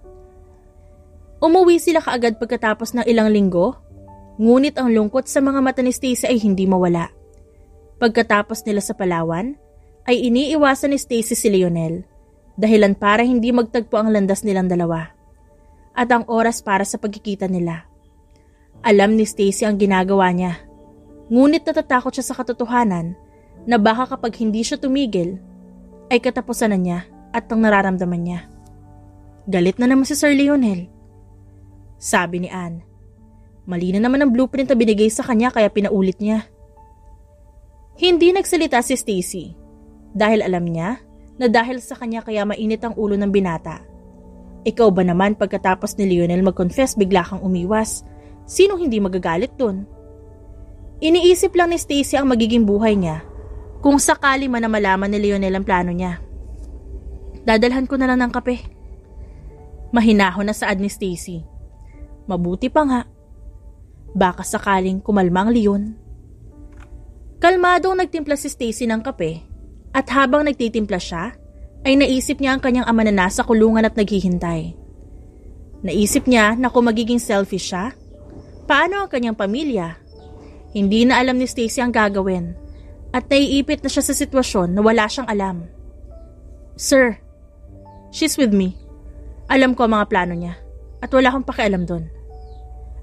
Umuwi sila kaagad pagkatapos ng ilang linggo, ngunit ang lungkot sa mga mata ni Stacy ay hindi mawala. Pagkatapos nila sa Palawan, ay iniiwasan ni Stacy si Leonel, dahilan para hindi magtagpo ang landas nilang dalawa. At ang oras para sa pagkikita nila. Alam ni Stacy ang ginagawa niya, ngunit natatakot siya sa katotohanan na baka kapag hindi siya tumigil, ay katapusan na niya at ang nararamdaman niya. Galit na naman si Sir Leonel. Sabi ni Anne. Mali na naman ang blueprint na binigay sa kanya kaya pinaulit niya. Hindi nagsalita si Stacy dahil alam niya na dahil sa kanya kaya mainit ang ulo ng binata. Ikaw ba naman pagkatapos ni Leonel mag-confess bigla kang umiwas? Sinong hindi magagalit dun? Iniisip lang ni Stacy ang magiging buhay niya kung sakali man na malaman ni Leonel ang plano niya. Dadalhan ko na lang ng kape. Mahinahon na saad ni Stacy. Mabuti pa nga. Baka sakaling kumalma ang Leon. Kalmadong nagtimpla si Stacy ng kape at habang nagtitimpla siya, ay naisip niya ang kanyang ama na nasa kulungan at naghihintay. Naisip niya na kung magiging selfish siya, paano ang kanyang pamilya? Hindi na alam ni Stacy ang gagawin at naiipit na siya sa sitwasyon na wala siyang alam. Sir, she's with me. Alam ko ang mga plano niya at wala akong pakialam doon.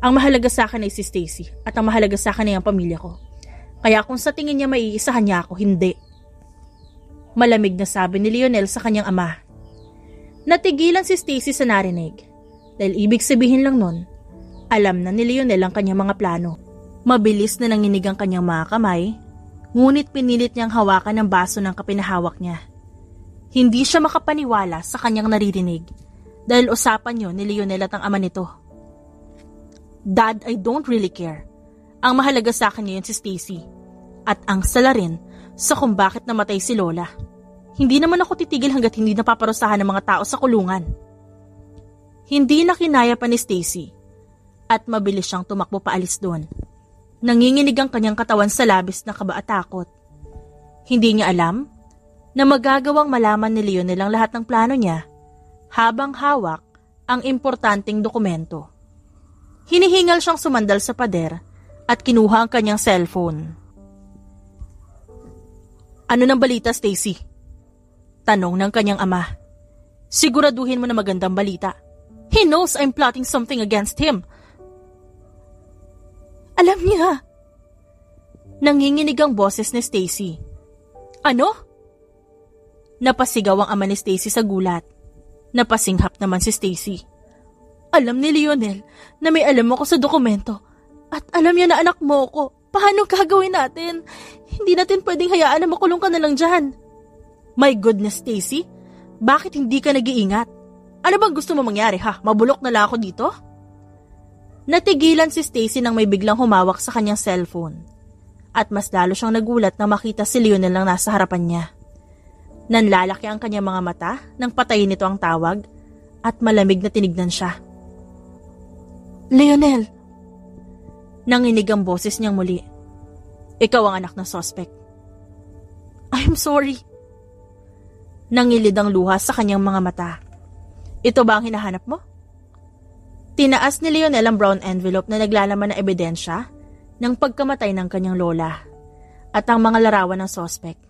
Ang mahalaga sa akin ay si Stacy at ang mahalaga sa akin ay ang pamilya ko. Kaya kung sa tingin niya maiisahan niya ako, hindi. Malamig na sabi ni Leonel sa kanyang ama. Natigilan si Stacy sa narinig dahil ibig sabihin lang nun, alam na ni Leonel ang kanyang mga plano. Mabilis na nanginig ang kanyang mga kamay, ngunit pinilit niyang hawakan ang baso ng kapinahawak niya. Hindi siya makapaniwala sa kanyang naririnig dahil usapan yun ni Leonel at ang ama nito. Dad, I don't really care. Ang mahalaga sa akin ngayon si Stacy. At ang sala rin sa kung bakit namatay si Lola. Hindi naman ako titigil hanggat hindi napaparusahan ng mga tao sa kulungan. Hindi na kinaya pa ni Stacy. At mabilis siyang tumakbo paalis doon. Nanginginig ang kanyang katawan sa labis na kaba at takot. Hindi niya alam na magagawang malaman ni Leonel ang lahat ng plano niya habang hawak ang importanteng dokumento. Hinihingal siyang sumandal sa pader at kinuha ang kanyang cellphone. Ano ng balita, Stacy? Tanong ng kanyang ama. Siguraduhin mo na magandang balita. He knows I'm plotting something against him. Alam niya. Nanginginig ang boses ni Stacy. Ano? Napasigaw ang ama ni Stacy sa gulat. Napasinghap naman si Stacy. Alam ni Leonel na may alam ako sa dokumento at alam niya na anak mo ko. Paano gagawin natin? Hindi natin pwedeng hayaan na makulong ka na lang dyan. My goodness, Stacy. Bakit hindi ka nag-iingat? Ano bang gusto mo mangyari ha? Mabulok na lang ako dito? Natigilan si Stacy nang may biglang humawak sa kanyang cellphone. At mas lalo siyang nagulat na makita si Leonel lang nasa harapan niya. Nanlalaki ang kanyang mga mata nang patayin nito ang tawag at malamig na tinignan siya. Leonel! Nanginig ang boses niyang muli. Ikaw ang anak ng suspect. I'm sorry. Nangilid ang luha sa kanyang mga mata. Ito ba ang hinahanap mo? Tinaas ni Leonel ang brown envelope na naglalaman ng ebidensya ng pagkamatay ng kanyang lola at ang mga larawan ng suspect.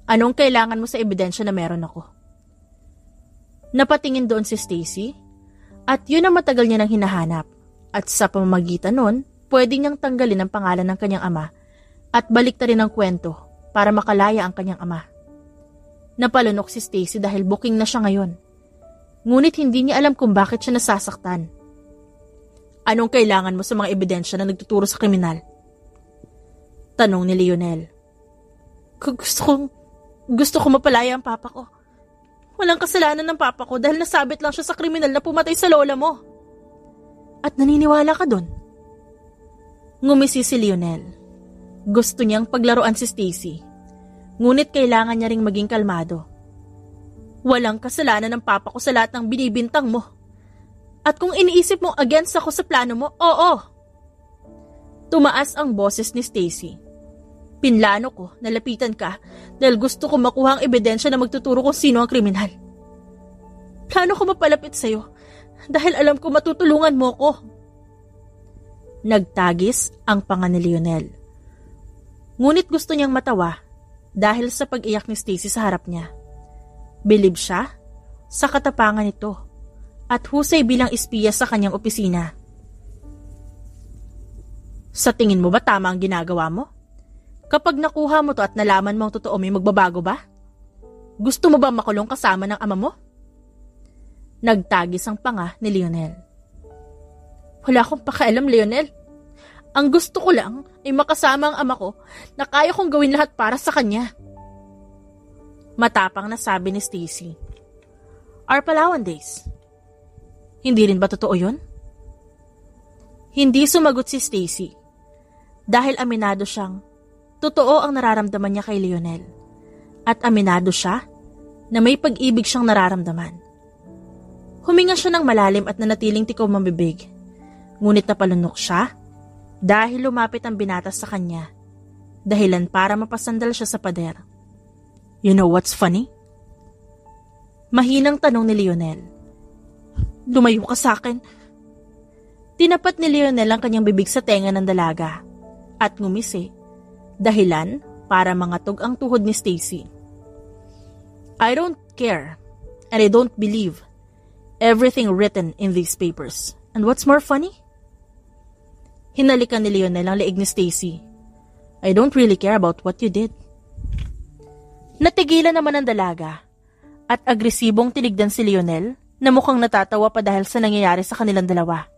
Anong kailangan mo sa ebidensya na meron ako? Napatingin doon si Stacy at yun ang matagal niya nang hinahanap at sa pamamagitan nun, pwede niyang tanggalin ang pangalan ng kanyang ama at baliktarin ang kwento para makalaya ang kanyang ama. Napalunok si Stacy dahil booking na siya ngayon. Ngunit hindi niya alam kung bakit siya nasasaktan. Anong kailangan mo sa mga ebidensya na nagtuturo sa kriminal? Tanong ni Leonel. Gusto ko mapalaya ang papa ko. Walang kasalanan ng papa ko dahil nasabit lang siya sa kriminal na pumatay sa lola mo. At naniniwala ka dun? Ngumisi si Leonel. Gusto niyang paglaruan si Stacy. Ngunit kailangan niya ring maging kalmado. Walang kasalanan ng papa ko sa lahat ng binibintang mo. At kung iniisip mong against ako sa plano mo, oo. Tumaas ang boses ni Stacy. Pinlano ko na lapitan ka dahil gusto ko makuha ang ebidensya na magtuturo kung sino ang kriminal. Plano ko mapalapit sa'yo dahil alam ko matutulungan mo ko. Nagtagis ang panga ni Lionel. Ngunit gusto niyang matawa dahil sa pag-iyak ni Stacy sa harap niya. Bilib siya sa katapangan nito at husay bilang espiya sa kanyang opisina. Sa tingin mo ba tama ang ginagawa mo? Kapag nakuha mo to at nalaman mo ang totoo, may magbabago ba? Gusto mo ba makulong kasama ng ama mo? Nagtagis ang panga ni Lionel. Wala akong pakialam, Lionel. Ang gusto ko lang ay makasama ang ama ko na kaya kong gawin lahat para sa kanya. Matapang na sabi ni Stacy. Our Palawan days. Hindi rin ba totoo yun? Hindi sumagot si Stacy dahil aminado siyang totoo ang nararamdaman niya kay Lionel at aminado siya na may pag-ibig siyang nararamdaman. Huminga siya ng malalim at nanatiling tikaw ang bibig, ngunit napalunok siya dahil lumapit ang binata sa kanya, dahilan para mapasandal siya sa pader. You know what's funny? Mahinang tanong ni Lionel. Lumayo ka sa akin. Tinapat ni Lionel ang kanyang bibig sa tenga ng dalaga at ngumisi, dahilan para mangatog ang tuhod ni Stacy. I don't care and I don't believe everything written in these papers. And what's more funny? Hinalikan ni Lionel ang leeg ni Stacy. I don't really care about what you did. Natigilan naman ang dalaga at agresibong tinignan si Lionel na mukhang natatawa pa dahil sa nangyayari sa kanilang dalawa.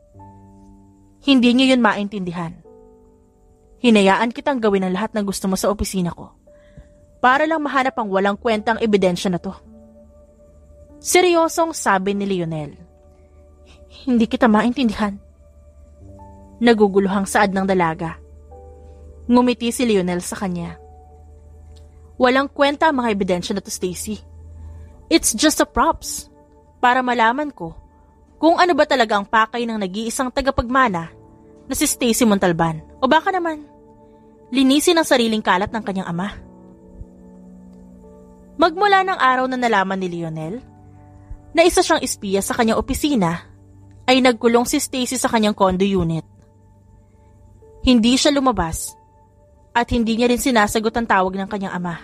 Hindi niya yun maintindihan. Hinayaan kitang gawin ang lahat ng gusto mo sa opisina ko para lang mahanap ang walang kwentang ebidensya na to. Seryosong sabi ni Lionel. Hindi kita maintindihan. Naguguluhang saad ng dalaga. Ngumiti si Lionel sa kanya. Walang kwenta ang mga ebidensya na to, Stacy. It's just a props para malaman ko kung ano ba talaga ang pakay ng nag-iisang tagapagmana na si Stacy Montalban. O baka naman, linisin ang sariling kalat ng kanyang ama. Magmula ng araw na nalaman ni Lionel na isa siyang espiya sa kanyang opisina, ay nagkulong si Stacy sa kanyang condo unit. Hindi siya lumabas at hindi niya rin sinasagot ang tawag ng kanyang ama.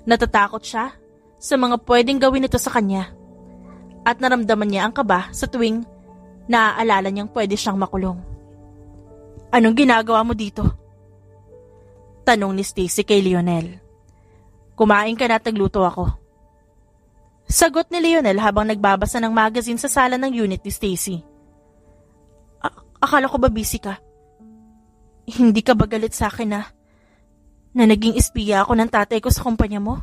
Natatakot siya sa mga pwedeng gawin nito sa kanya at naramdaman niya ang kaba sa tuwing naaalala niyang pwede siyang makulong. Anong ginagawa mo dito? Tanong ni Stacy kay Lionel. Kumain ka na at nagluto ako. Sagot ni Lionel habang nagbabasa ng magazine sa sala ng unit ni Stacy. Akala ko ba busy ka? Hindi ka ba galit sa akin na naging espiya ako ng tatay ko sa kumpanya mo?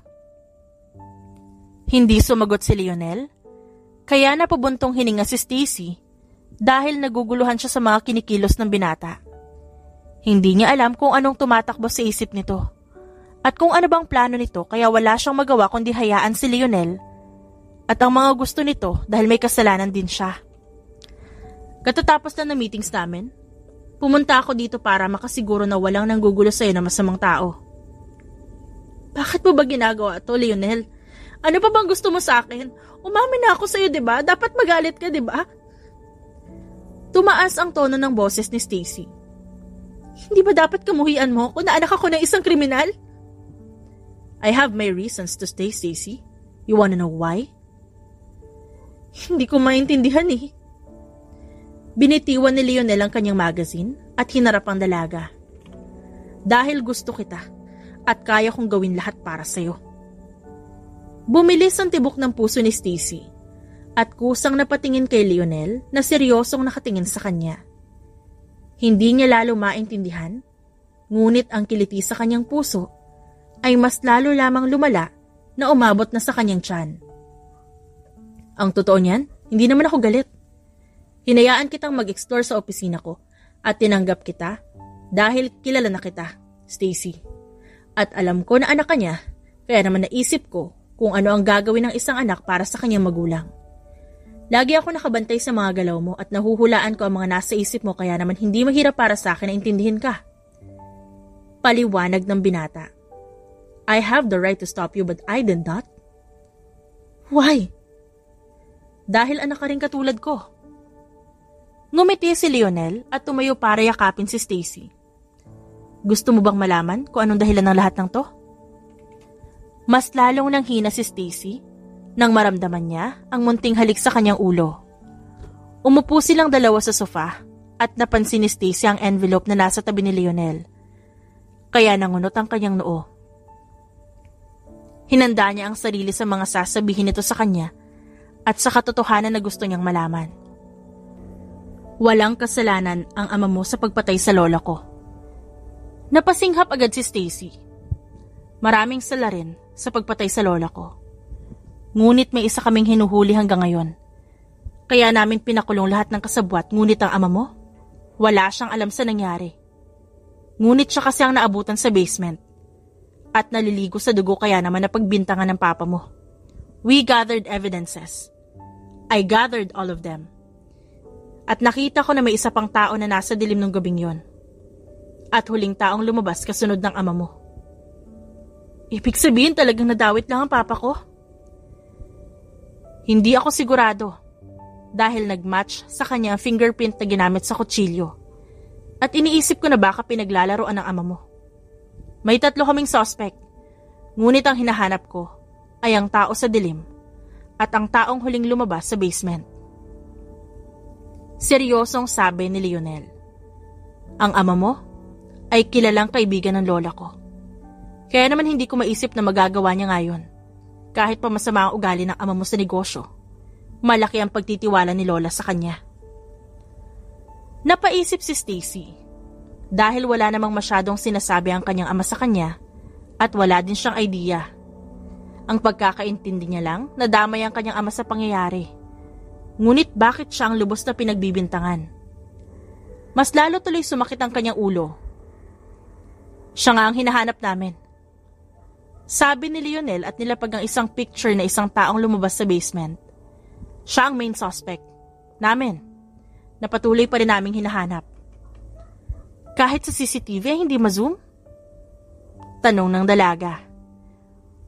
Hindi sumagot si Lionel, kaya napabuntong hininga si Stacy dahil naguguluhan siya sa mga kinikilos ng binata. Hindi niya alam kung anong tumatakbo sa isip nito at kung ano bang plano nito, kaya wala siyang magawa kundi hayaan si Lionel at ang mga gusto nito dahil may kasalanan din siya. Katatapos na ng meetings namin, pumunta ako dito para makasiguro na walang nanggugulo sa'yo na masamang tao. Bakit mo ba ginagawa ito, Lionel? Ano pa bang gusto mo sa akin? Umamin na ako sa'yo, diba? Dapat magalit ka, diba? Tumaas ang tono ng boses ni Stacy. Hindi ba dapat kamuhian mo kung naanak ako ng isang kriminal? I have my reasons to stay, Stacy. You wanna know why? Hindi ko maintindihan eh. Binitiwan ni Lionel ang kanyang magazine at hinarap ang dalaga. Dahil gusto kita at kaya kong gawin lahat para sa'yo. Bumilis ang tibok ng puso ni Stacy at kusang napatingin kay Lionel na seryosong nakatingin sa kanya. Hindi niya lalo maintindihan, ngunit ang kiliti sa kanyang puso ay mas lalo lamang lumala na umabot na sa kanyang tiyan. Ang totoo niyan, hindi naman ako galit. Hinayaan kitang mag-explore sa opisina ko at tinanggap kita dahil kilala na kita, Stacy. At alam ko na anak ka niya, kaya naman naisip ko kung ano ang gagawin ng isang anak para sa kanyang magulang. Lagi ako nakabantay sa mga galaw mo at nahuhulaan ko ang mga nasa isip mo kaya naman hindi mahirap para sa akin na intindihin ka. Paliwanag ng binata. I have the right to stop you but I did not. Why? Dahil anak ka rin katulad ko. Ngumiti si Lionel at tumayo para yakapin si Stacy. Gusto mo bang malaman kung anong dahilan ng lahat ng to? Mas lalong nanghina si Stacy nang maramdaman niya ang munting halik sa kanyang ulo. Umupo silang dalawa sa sofa at napansin ni Stacy ang envelope na nasa tabi ni Lionel. Kaya nangunot ang kanyang noo. Hinanda niya ang sarili sa mga sasabihin nito sa kanya at sa katotohanan na gusto niyang malaman. Walang kasalanan ang ama mo sa pagpatay sa lola ko. Napasinghap agad si Stacy. Maraming sala rin sa pagpatay sa lola ko. Ngunit may isa kaming hinuhuli hanggang ngayon. Kaya namin pinakulong lahat ng kasabwat, ngunit ang ama mo, wala siyang alam sa nangyari. Ngunit siya kasi ang naabutan sa basement. At naliligo sa dugo kaya naman napagbintangan ng papa mo. We gathered evidences. I gathered all of them. At nakita ko na may isa pang tao na nasa dilim ng gabing yon. At huling taong lumabas kasunod ng ama mo. Ibig sabihin talagang nadawit lang ang papa ko? Hindi ako sigurado dahil nag-match sa kanya ang fingerprint na ginamit sa kutsilyo. At iniisip ko na baka pinaglalaroan ng ama mo. May 3 kaming suspect, ngunit ang hinahanap ko ay ang tao sa dilim at ang taong huling lumabas sa basement. Seryosong sabi ni Lionel. Ang ama mo ay kilalang kaibigan ng lola ko. Kaya naman hindi ko maisip na magagawa niya ngayon. Kahit pa masama ang ugali ng ama mo sa negosyo, malaki ang pagtitiwala ni lola sa kanya. Napaisip si Stacy. Dahil wala namang masyadong sinasabi ang kanyang ama sa kanya at wala din siyang idea. Ang pagkakaintindi niya lang na damay ang kanyang ama sa pangyayari. Ngunit bakit siya ang lubos na pinagbibintangan? Mas lalo tuloy sumakit ang kanyang ulo. Siya nga ang hinahanap namin. Sabi ni Lionel at nilapag ang isang picture na isang taong lumabas sa basement. Siya ang main suspect. Namin. Napatuloy pa rin naming hinahanap. Kahit sa CCTV hindi ma-zoom? Tanong ng dalaga.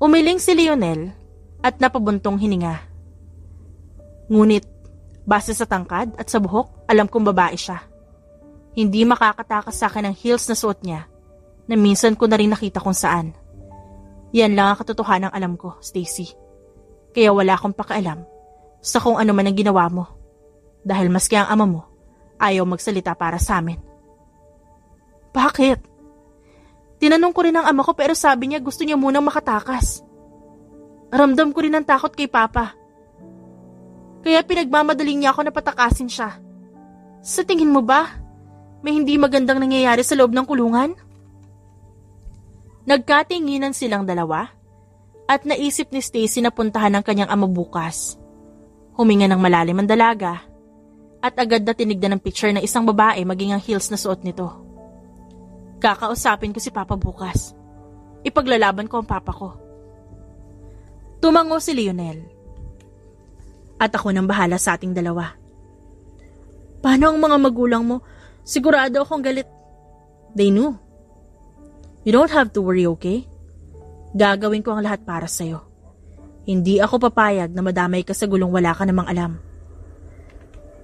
Umiling si Lionel at napabuntong hininga. Ngunit, base sa tangkad at sa buhok, alam kong babae siya. Hindi makakatakas sa akin ang heels na suot niya na minsan ko na rin nakita kung saan. Yan lang ang katotohanan ng alam ko, Stacy. Kaya wala akong pakialam sa kung ano man ang ginawa mo. Dahil maski ang ama mo, ayaw magsalita para sa amin. Bakit? Tinanong ko rin ang ama ko pero sabi niya gusto niya munang makatakas. Ramdam ko rin ang takot kay Papa. Kaya pinagmamadaling niya ako na patakasin siya. Sa tingin mo ba, may hindi magandang nangyayari sa loob ng kulungan? Nagkatinginan silang dalawa at naisip ni Stacy na puntahan ang kanyang ama bukas. Huminga ng malalim ang dalaga at agad na tinignan ng picture ng isang babae maging ang heels na suot nito. Kakausapin ko si Papa bukas. Ipaglalaban ko ang Papa ko. Tumango si Lionel. At ako nang bahala sa ating dalawa. Paano ang mga magulang mo? Sigurado akong galit. They knew. You don't have to worry, okay? Gagawin ko ang lahat para sa'yo. Hindi ako papayag na madamay ka sa gulong wala ka namang alam.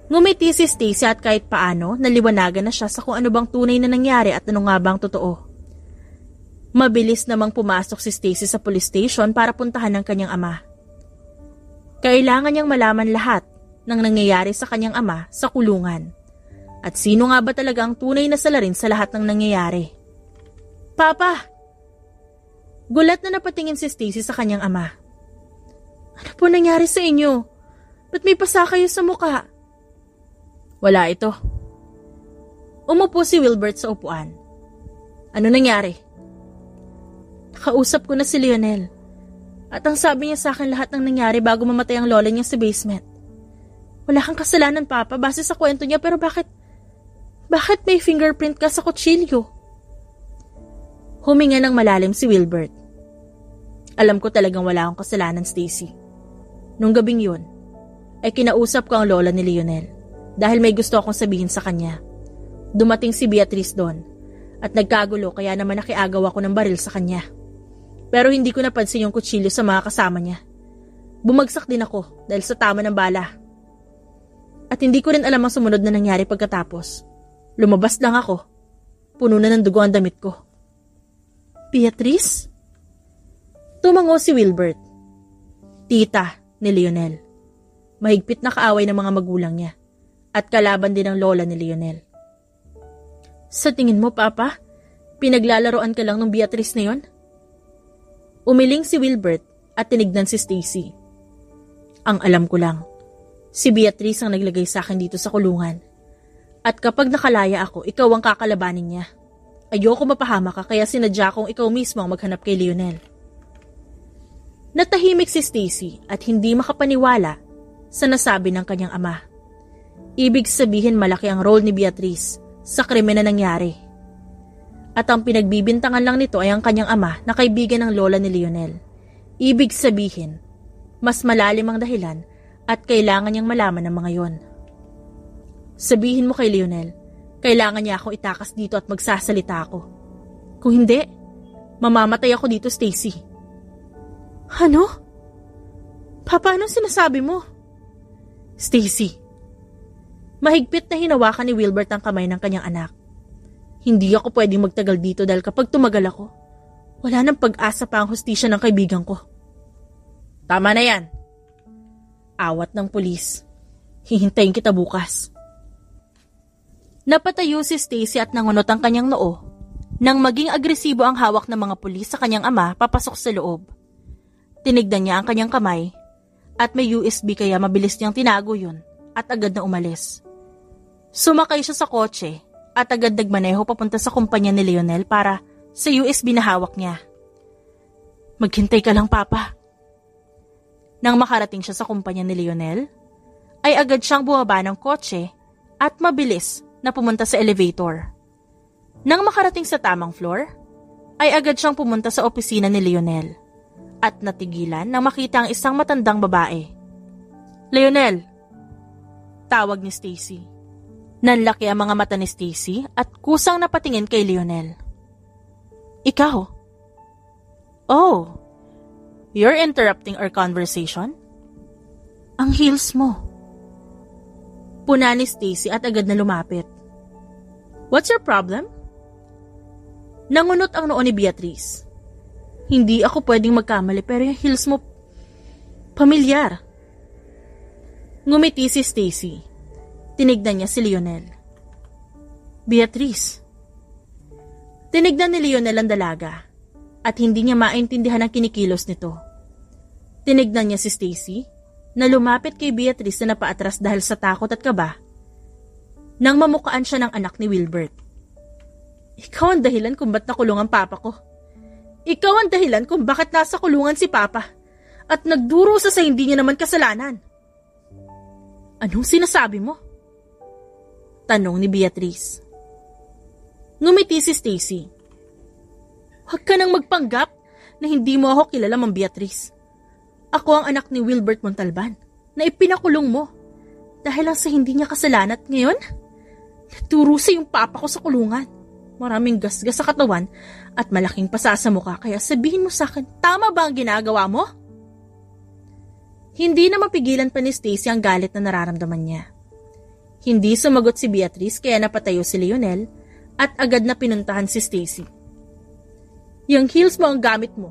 Ngumiti si Stacy at kahit paano naliwanagan na siya sa kung ano bang tunay na nangyari at ano nga bang totoo. Mabilis namang pumasok si Stacy sa police station para puntahan ng kanyang ama. Kailangan niyang malaman lahat ng nangyayari sa kanyang ama sa kulungan. At sino nga ba talaga ang tunay na salarin sa lahat ng nangyayari? Papa! Gulat na napatingin si Stacy sa kanyang ama. Ano po nangyari sa inyo? Ba't may pasa kayo sa muka? Wala ito. Umupo si Wilbert sa upuan. Ano nangyari? Nakausap ko na si Lionel. At ang sabi niya sa akin lahat ng nangyari bago mamatay ang lola niya sa basement. Wala kang kasalanan, Papa, base sa kwento niya, pero bakit may fingerprint ka sa kutsilyo? Huminga ng malalim si Wilbert. Alam ko talagang wala akong kasalanan, Stacy. Nung gabing yun, ay kinausap ko ang lola ni Leonel dahil may gusto akong sabihin sa kanya. Dumating si Beatrice doon at nagkagulo kaya naman nakiagaw ako ng baril sa kanya. Pero hindi ko napansin yung kutsilyo sa mga kasama niya. Bumagsak din ako dahil sa tama ng bala. At hindi ko rin alam ang sumunod na nangyari pagkatapos. Lumabas lang ako. Puno na ng dugo ang damit ko. Beatrice? Tumango si Wilbert. Tita ni Leonel. Mahigpit na kaaway ng mga magulang niya at kalaban din ng lola ni Leonel. Sa tingin mo, Papa, pinaglalaroan ka lang ng Beatrice na yon? Umiling si Wilbert at tinignan si Stacy. Ang alam ko lang, si Beatrice ang naglagay sa akin dito sa kulungan. At kapag nakalaya ako, ikaw ang kakalabanin niya. Ayoko mapahama ka kaya sinadya kong ikaw mismo ang maghanap kay Leonel. Natahimik si Stacy at hindi makapaniwala sa nasabi ng kanyang ama. Ibig sabihin malaki ang role ni Beatrice sa krimen na nangyari. At ang pinagbibintangan lang nito ay ang kanyang ama na kaibigan ng lola ni Leonel. Ibig sabihin, mas malalim ang dahilan at kailangan niyang malaman ng mga yon. Sabihin mo kay Leonel, kailangan niya akong itakas dito at magsasalita ako. Kung hindi, mamamatay ako dito, Stacy. Ano? Papa, anong sinasabi mo? Stacy. Mahigpit na hinawakan ni Wilbert ang kamay ng kanyang anak. Hindi ako pwedeng magtagal dito dahil kapag tumagal ako, wala nang pag-asa pa ang hustisya ng kaibigan ko. Tama na yan. Awat ng pulis. Hihintayin kita bukas. Napatayo si Stacy at nangunot ang kanyang noo nang maging agresibo ang hawak ng mga pulis sa kanyang ama papasok sa loob. Tinignan niya ang kanyang kamay at may USB kaya mabilis niyang tinago yun at agad na umalis. Sumakay siya sa kotse at agad nagmaneho papunta sa kumpanya ni Leonel para sa USB na hawak niya. Maghintay ka lang, Papa. Nang makarating siya sa kumpanya ni Leonel, ay agad siyang bumaba ng kotse at mabilis na pumunta sa elevator. Nang makarating sa tamang floor, ay agad siyang pumunta sa opisina ni Leonel at natigilan nang makita ang isang matandang babae. Leonel! Tawag ni Stacy. Nanlaki ang mga mata ni Stacy at kusang napatingin kay Leonel. Ikaw? Oh, you're interrupting our conversation? Ang heels mo. Puna ni Stacy at agad na lumapit. What's your problem? Nangunot ang noo ni Beatrice. Hindi ako pwedeng magkamali pero yung heels mo, pamilyar. Ngumiti si Stacy. Tinignan niya si Leonel. Beatrice. Tinignan ni Leonel ang dalaga at hindi niya maintindihan ang kinikilos nito. Tinignan niya si Stacy na lumapit kay Beatrice na napaatras dahil sa takot at kaba nang mamukaan siya ng anak ni Wilbert. Ikaw ang dahilan kung ba't nakulong ang papa ko. Ikaw ang dahilan kung bakit nasa kulungan si Papa at nagdurusa sa hindi niya naman kasalanan. Anong sinasabi mo? Tanong ni Beatrice. Ngumiti si Stacy. Huwag ka nang magpanggap na hindi mo ako kilala, Ma'am Beatrice. Ako ang anak ni Wilbert Montalban na ipinakulong mo dahil lang sa hindi niya kasalanan at ngayon, nagdurusa yung papa ko sa kulungan. Maraming gasgas sa katawan at malaking pasa sa mukha kaya sabihin mo sa akin, tama ba ang ginagawa mo? Hindi na mapigilan pa ni Stacy ang galit na nararamdaman niya. Hindi sumagot si Beatrice kaya napatayo si Leonel at agad na pinuntahan si Stacy. Yung heels mo ang gamit mo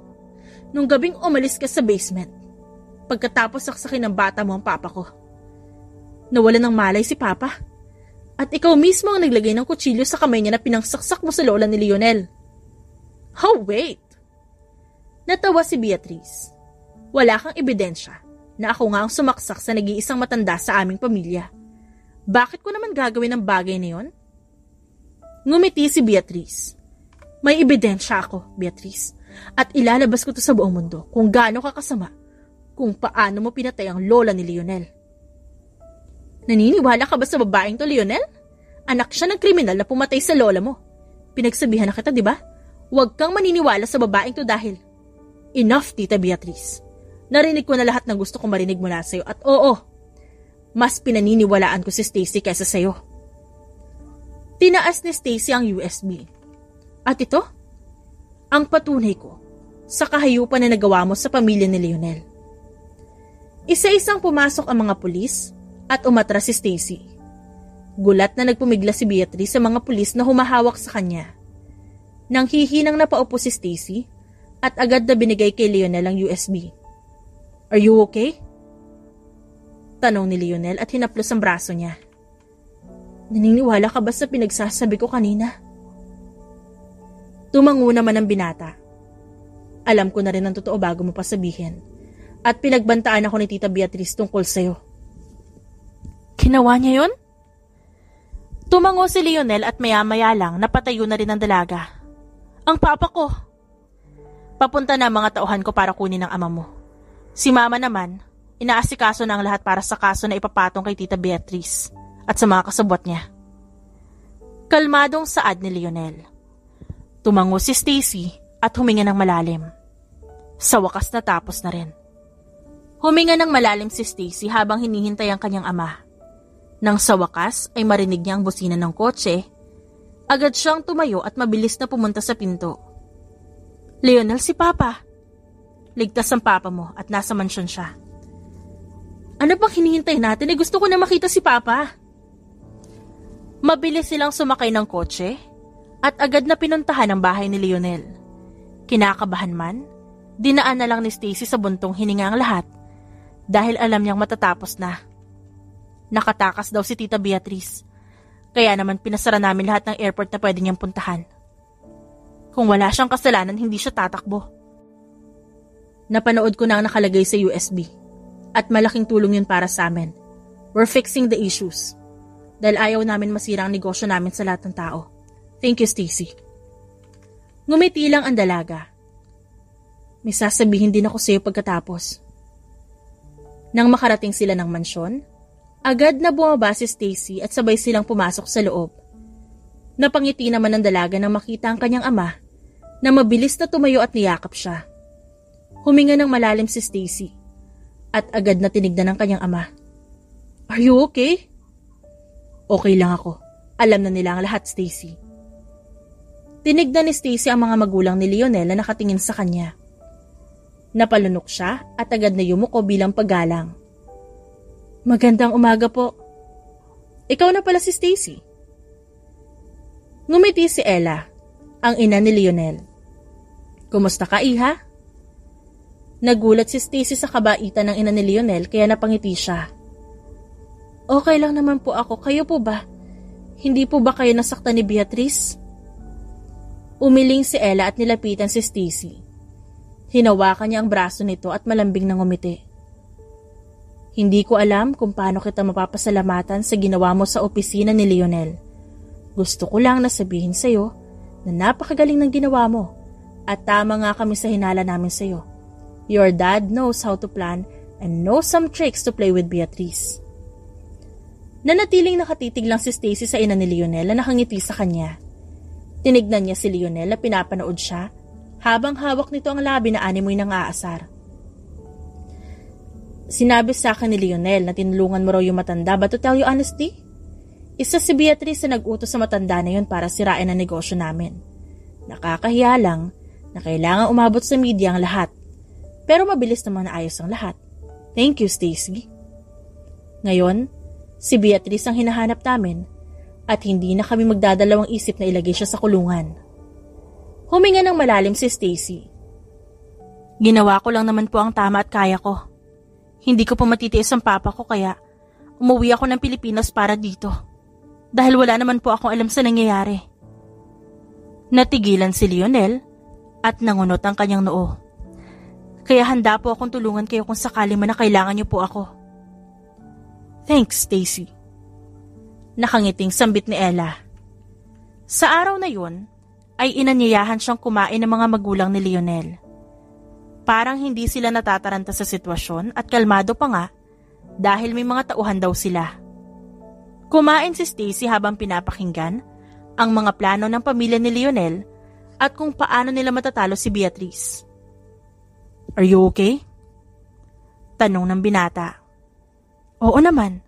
nung gabing umalis ka sa basement pagkatapos saksakin ng bata mo ang papa ko. Nawalan ng malay si Papa. At ikaw mismo ang naglagay ng kutsilyo sa kamay niya na pinangsaksak mo sa lola ni Leonel. Oh, wait! Natawa si Beatrice. Wala kang ebidensya na ako nga ang sumaksak sa nag-iisang matanda sa aming pamilya. Bakit ko naman gagawin ang bagay na yon? Ngumiti si Beatrice. May ebidensya ako, Beatrice. At ilalabas ko to sa buong mundo kung gaano ka kasama, kung paano mo pinatay ang lola ni Leonel. Naniniwala ka ba sa babaeng to, Leonel? Anak siya ng kriminal na pumatay sa lola mo. Pinagsabihan na kita, di ba? Huwag kang maniniwala sa babaeng to dahil... Enough, Tita Beatrice. Narinig ko na lahat ng gusto kong marinig mula sa'yo at oo, Mas pinaniniwalaan ko si Stacy kaysa sa'yo. Tinaas ni Stacy ang USB. At ito, ang patunay ko sa kahayupan na nagawa mo sa pamilya ni Leonel. Isa-isang pumasok ang mga pulis at umatras si Stacy. Gulat na nagpumigla si Beatrice sa mga pulis na humahawak sa kanya. Nang hihinang napaupo si Stacy at agad na binigay kay Leonel ang USB. Are you okay? Tanong ni Leonel at hinaplos ang braso niya. Naniniwala ka ba sa pinagsasabi ko kanina? Tumango naman ang binata. Alam ko na rin ang totoo bago mo pa sabihin. At pinagbantaan ako ni Tita Beatrice tungkol sa'yo. Ginawa niya yun? Tumango si Leonel at maya-maya lang napatayo na rin ang dalaga. Ang papa ko! Papunta na ang mga tauhan ko para kunin ang ama mo. Si mama naman, inaasikaso na ang lahat para sa kaso na ipapatong kay Tita Beatrice at sa mga kasabwat niya. Kalmadong saad ni Leonel. Tumango si Stacy at huminga ng malalim. Sa wakas natapos na rin. Huminga ng malalim si Stacy habang hinihintay ang kanyang ama. Nang sa wakas ay marinig niya ang busina ng kotse, agad siyang tumayo at mabilis na pumunta sa pinto. Leonel, si Papa. Ligtas ang papa mo at nasa mansyon siya. Ano bang hinihintay natin? Gusto ko na makita si Papa. Mabilis silang sumakay ng kotse at agad na pinuntahan ang bahay ni Leonel. Kinakabahan man, dinaan na lang ni Stacy sa buntong hininga ang lahat dahil alam niyang matatapos na. Nakatakas daw si Tita Beatrice, kaya naman pinasara namin lahat ng airport na pwede niyang puntahan. Kung wala siyang kasalanan, hindi siya tatakbo. Napanood ko na ang nakalagay sa USB at malaking tulong yun para sa amin. We're fixing the issues dahil ayaw namin masira ang negosyo namin sa lahat ng tao. Thank you, Stacy. Ngumiti lang ang dalaga. May sasabihin din ako sa iyo pagkatapos. Nang makarating sila ng mansyon, agad na bumaba si Stacy at sabay silang pumasok sa loob. Napangiti naman ang dalaga nang makita ang kanyang ama na mabilis na tumayo at niyakap siya. Huminga ng malalim si Stacy at agad na tinignan ng kanyang ama. Are you okay? Okay lang ako. Alam na nila ang lahat, Stacy. Tinignan ni Stacy ang mga magulang ni Leonel na nakatingin sa kanya. Napalunok siya at agad na yumuko bilang paggalang. Magandang umaga po. Ikaw na pala si Stacy. Ngumiti si Ella, ang ina ni Leonel. Kumusta ka, iha? Nagulat si Stacy sa kabaitan ng ina ni Leonel kaya napangiti siya. Okay lang naman po ako. Kayo po ba? Hindi po ba kayo nasaktan ni Beatrice? Umiling si Ella at nilapitan si Stacy. Hinawakan niya ang braso nito at malambing na ngumiti. Hindi ko alam kung paano kita mapapasalamatan sa ginawa mo sa opisina ni Leonel. Gusto ko lang na sabihin sa'yo na napakagaling ng ginawa mo at tama nga kami sa hinala namin sa'yo. Your dad knows how to plan and knows some tricks to play with Beatrice. Nanatiling nakatitig lang si Stacy sa ina ni Leonel na nakangiti sa kanya. Tinignan niya si Leonel na pinapanood siya habang hawak nito ang labi na animoy ng aasar. Sinabi sa akin ni Leonel na tinulungan mo raw yung matanda, but to tell you honestly, isa si Beatrice na nag-utos sa matanda na yun para sirain ang negosyo namin. Nakakahiya lang na kailangan umabot sa media ang lahat, pero mabilis naman naayos ang lahat. Thank you, Stacy. Ngayon, si Beatrice ang hinahanap namin at hindi na kami magdadalawang isip na ilagay siya sa kulungan. Huminga ng malalim si Stacy. Ginawa ko lang naman po ang tama at kaya ko. Hindi ko po matitiis ang papa ko kaya umuwi ako ng Pilipinas para dito. Dahil wala naman po akong alam sa nangyayari. Natigilan si Leonel at nangunot ang kanyang noo. Kaya handa po akong tulungan kayo kung sakali man na kailangan niyo po ako. Thanks, Stacy. Nakangiting sambit ni Ella. Sa araw na yun, ay inanyayahan siyang kumain ng mga magulang ni Leonel. Parang hindi sila natataranta sa sitwasyon at kalmado pa nga dahil may mga tauhan daw sila. Kumain si Stacy habang pinapakinggan ang mga plano ng pamilya ni Leonel at kung paano nila matatalo si Beatrice. Are you okay? Tanong ng binata. Oo naman.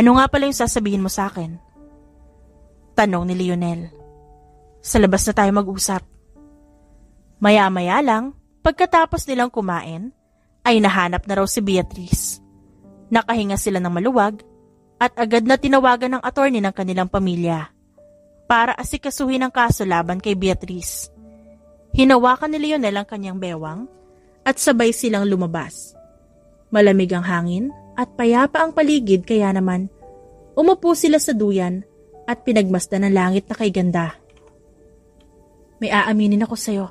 Ano nga pala yung sasabihin mo sa akin? Tanong ni Lionel. Sa labas na tayo mag-usap. Maya-maya lang, pagkatapos nilang kumain, ay nahanap na raw si Beatrice. Nakahinga sila ng maluwag at agad na tinawagan ng attorney ng kanilang pamilya para asikasuhin ang kaso laban kay Beatrice. Hinawakan ni Lionel ang kanyang bewang at sabay silang lumabas. Malamig ang hangin at payapa ang paligid kaya naman umupo sila sa duyan at pinagmasdan ng langit na kay ganda. May aaminin ako sa'yo.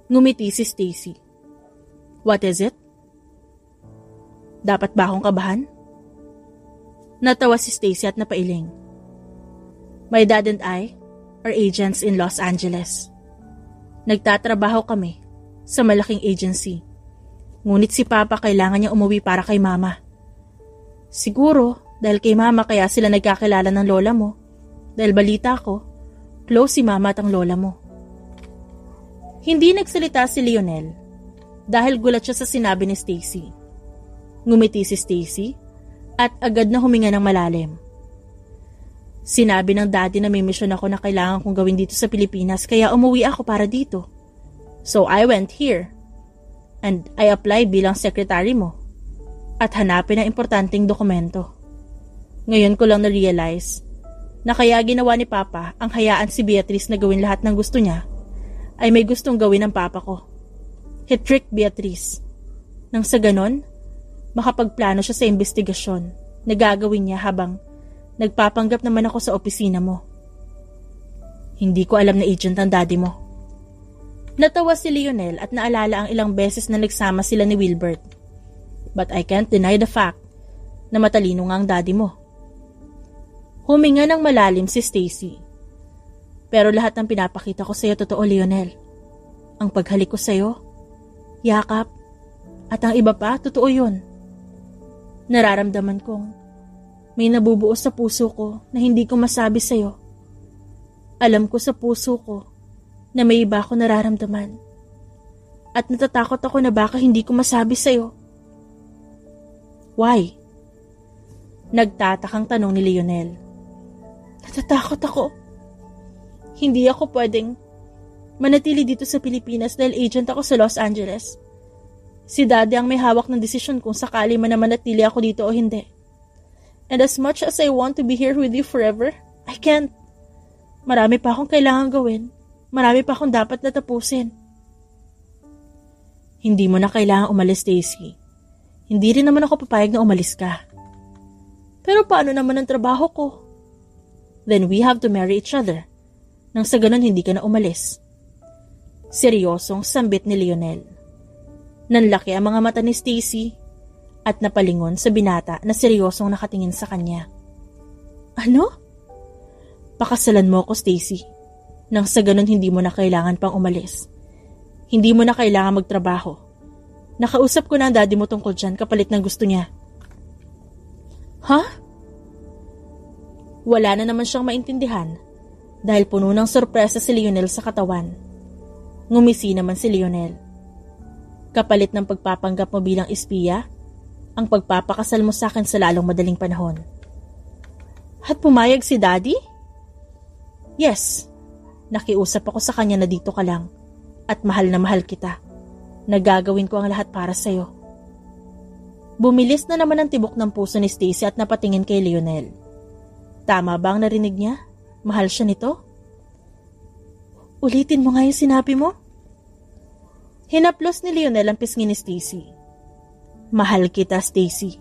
Ngumiti si Stacy. What is it? Dapat ba akong kabahan? Natawa si Stacy at napailing. My dad and I are agents in Los Angeles. Nagtatrabaho kami sa malaking agency. Ngunit si Papa kailangan niya umuwi para kay Mama. Siguro dahil kay Mama kaya sila nagkakilala ng lola mo. Dahil balita ko, close si Mama at ang lola mo. Hindi nagsalita si Lionel dahil gulat siya sa sinabi ni Stacy. Ngumiti si Stacy at agad na huminga ng malalim. Sinabi ng daddy na may mission ako na kailangan kong gawin dito sa Pilipinas kaya umuwi ako para dito. So I went here and I applied bilang secretary mo at hanapin ang importanteng dokumento. Ngayon ko lang na-realize na kaya ginawa ni Papa ang hayaan si Beatrice na gawin lahat ng gusto niya ay may gustong gawin ng Papa ko. He tricked Beatrice. Nang sa ganon, makapagplano siya sa investigasyon na gagawin niya habang nagpapanggap naman ako sa opisina mo. Hindi ko alam na agent ang daddy mo. Natawa si Lionel at naalala ang ilang beses na nagsama sila ni Wilbert. But I can't deny the fact na matalino nga ang daddy mo. Huminga ng malalim si Stacy. Pero lahat ng pinapakita ko sa'yo totoo, Lionel. Ang paghalik ko sa'yo, yakap, at ang iba pa, totoo yun. Nararamdaman kong may nabubuo sa puso ko na hindi ko masabi sa'yo. Alam ko sa puso ko na may iba ako nararamdaman. At natatakot ako na baka hindi ko masabi sa'yo. Why? Nagtatakang tanong ni Lionel. Natatakot ako. Hindi ako pwedeng manatili dito sa Pilipinas dahil agent ako sa Los Angeles. Si Daddy ang may hawak ng desisyon kung sakali man na manatili ako dito o hindi. And as much as I want to be here with you forever, I can't. Marami pa akong kailangan gawin. Marami pa akong dapat natapusin. Hindi mo na kailangan umalis, Stacy. Hindi rin naman ako papayag na umalis ka. Pero paano naman ang trabaho ko? Then we have to marry each other. Nang sa ganun hindi ka na umalis. Seryosong sambit ni Lionel. Nanlaki ang mga mata ni Stacy at napalingon sa binata na seryosong nakatingin sa kanya. Ano? Pakasalan mo ako, Stacy. Nang sa ganun hindi mo na kailangan pang umalis. Hindi mo na kailangan magtrabaho. Nakausap ko na ang daddy mo tungkol dyan kapalit ng gusto niya. Ha? Wala na naman siyang maintindihan dahil puno ng sorpresa si Lionel sa katawan. Ngumisi naman si Lionel. Kapalit ng pagpapanggap mo bilang espiya, ang pagpapakasal mo sa akin sa lalong madaling panahon. At pumayag si Daddy? Yes. Nakiusap ako sa kanya na dito ka lang at mahal na mahal kita. Nagagawin ko ang lahat para sa'yo. Bumilis na naman ang tibok ng puso ni Stacy at napatingin kay Lionel. Tama ba ang narinig niya? Mahal siya nito? Ulitin mo nga yung sinabi mo? Hinaplos ni Lionel ang pisngi ni Stacy. Mahal kita, Stacy.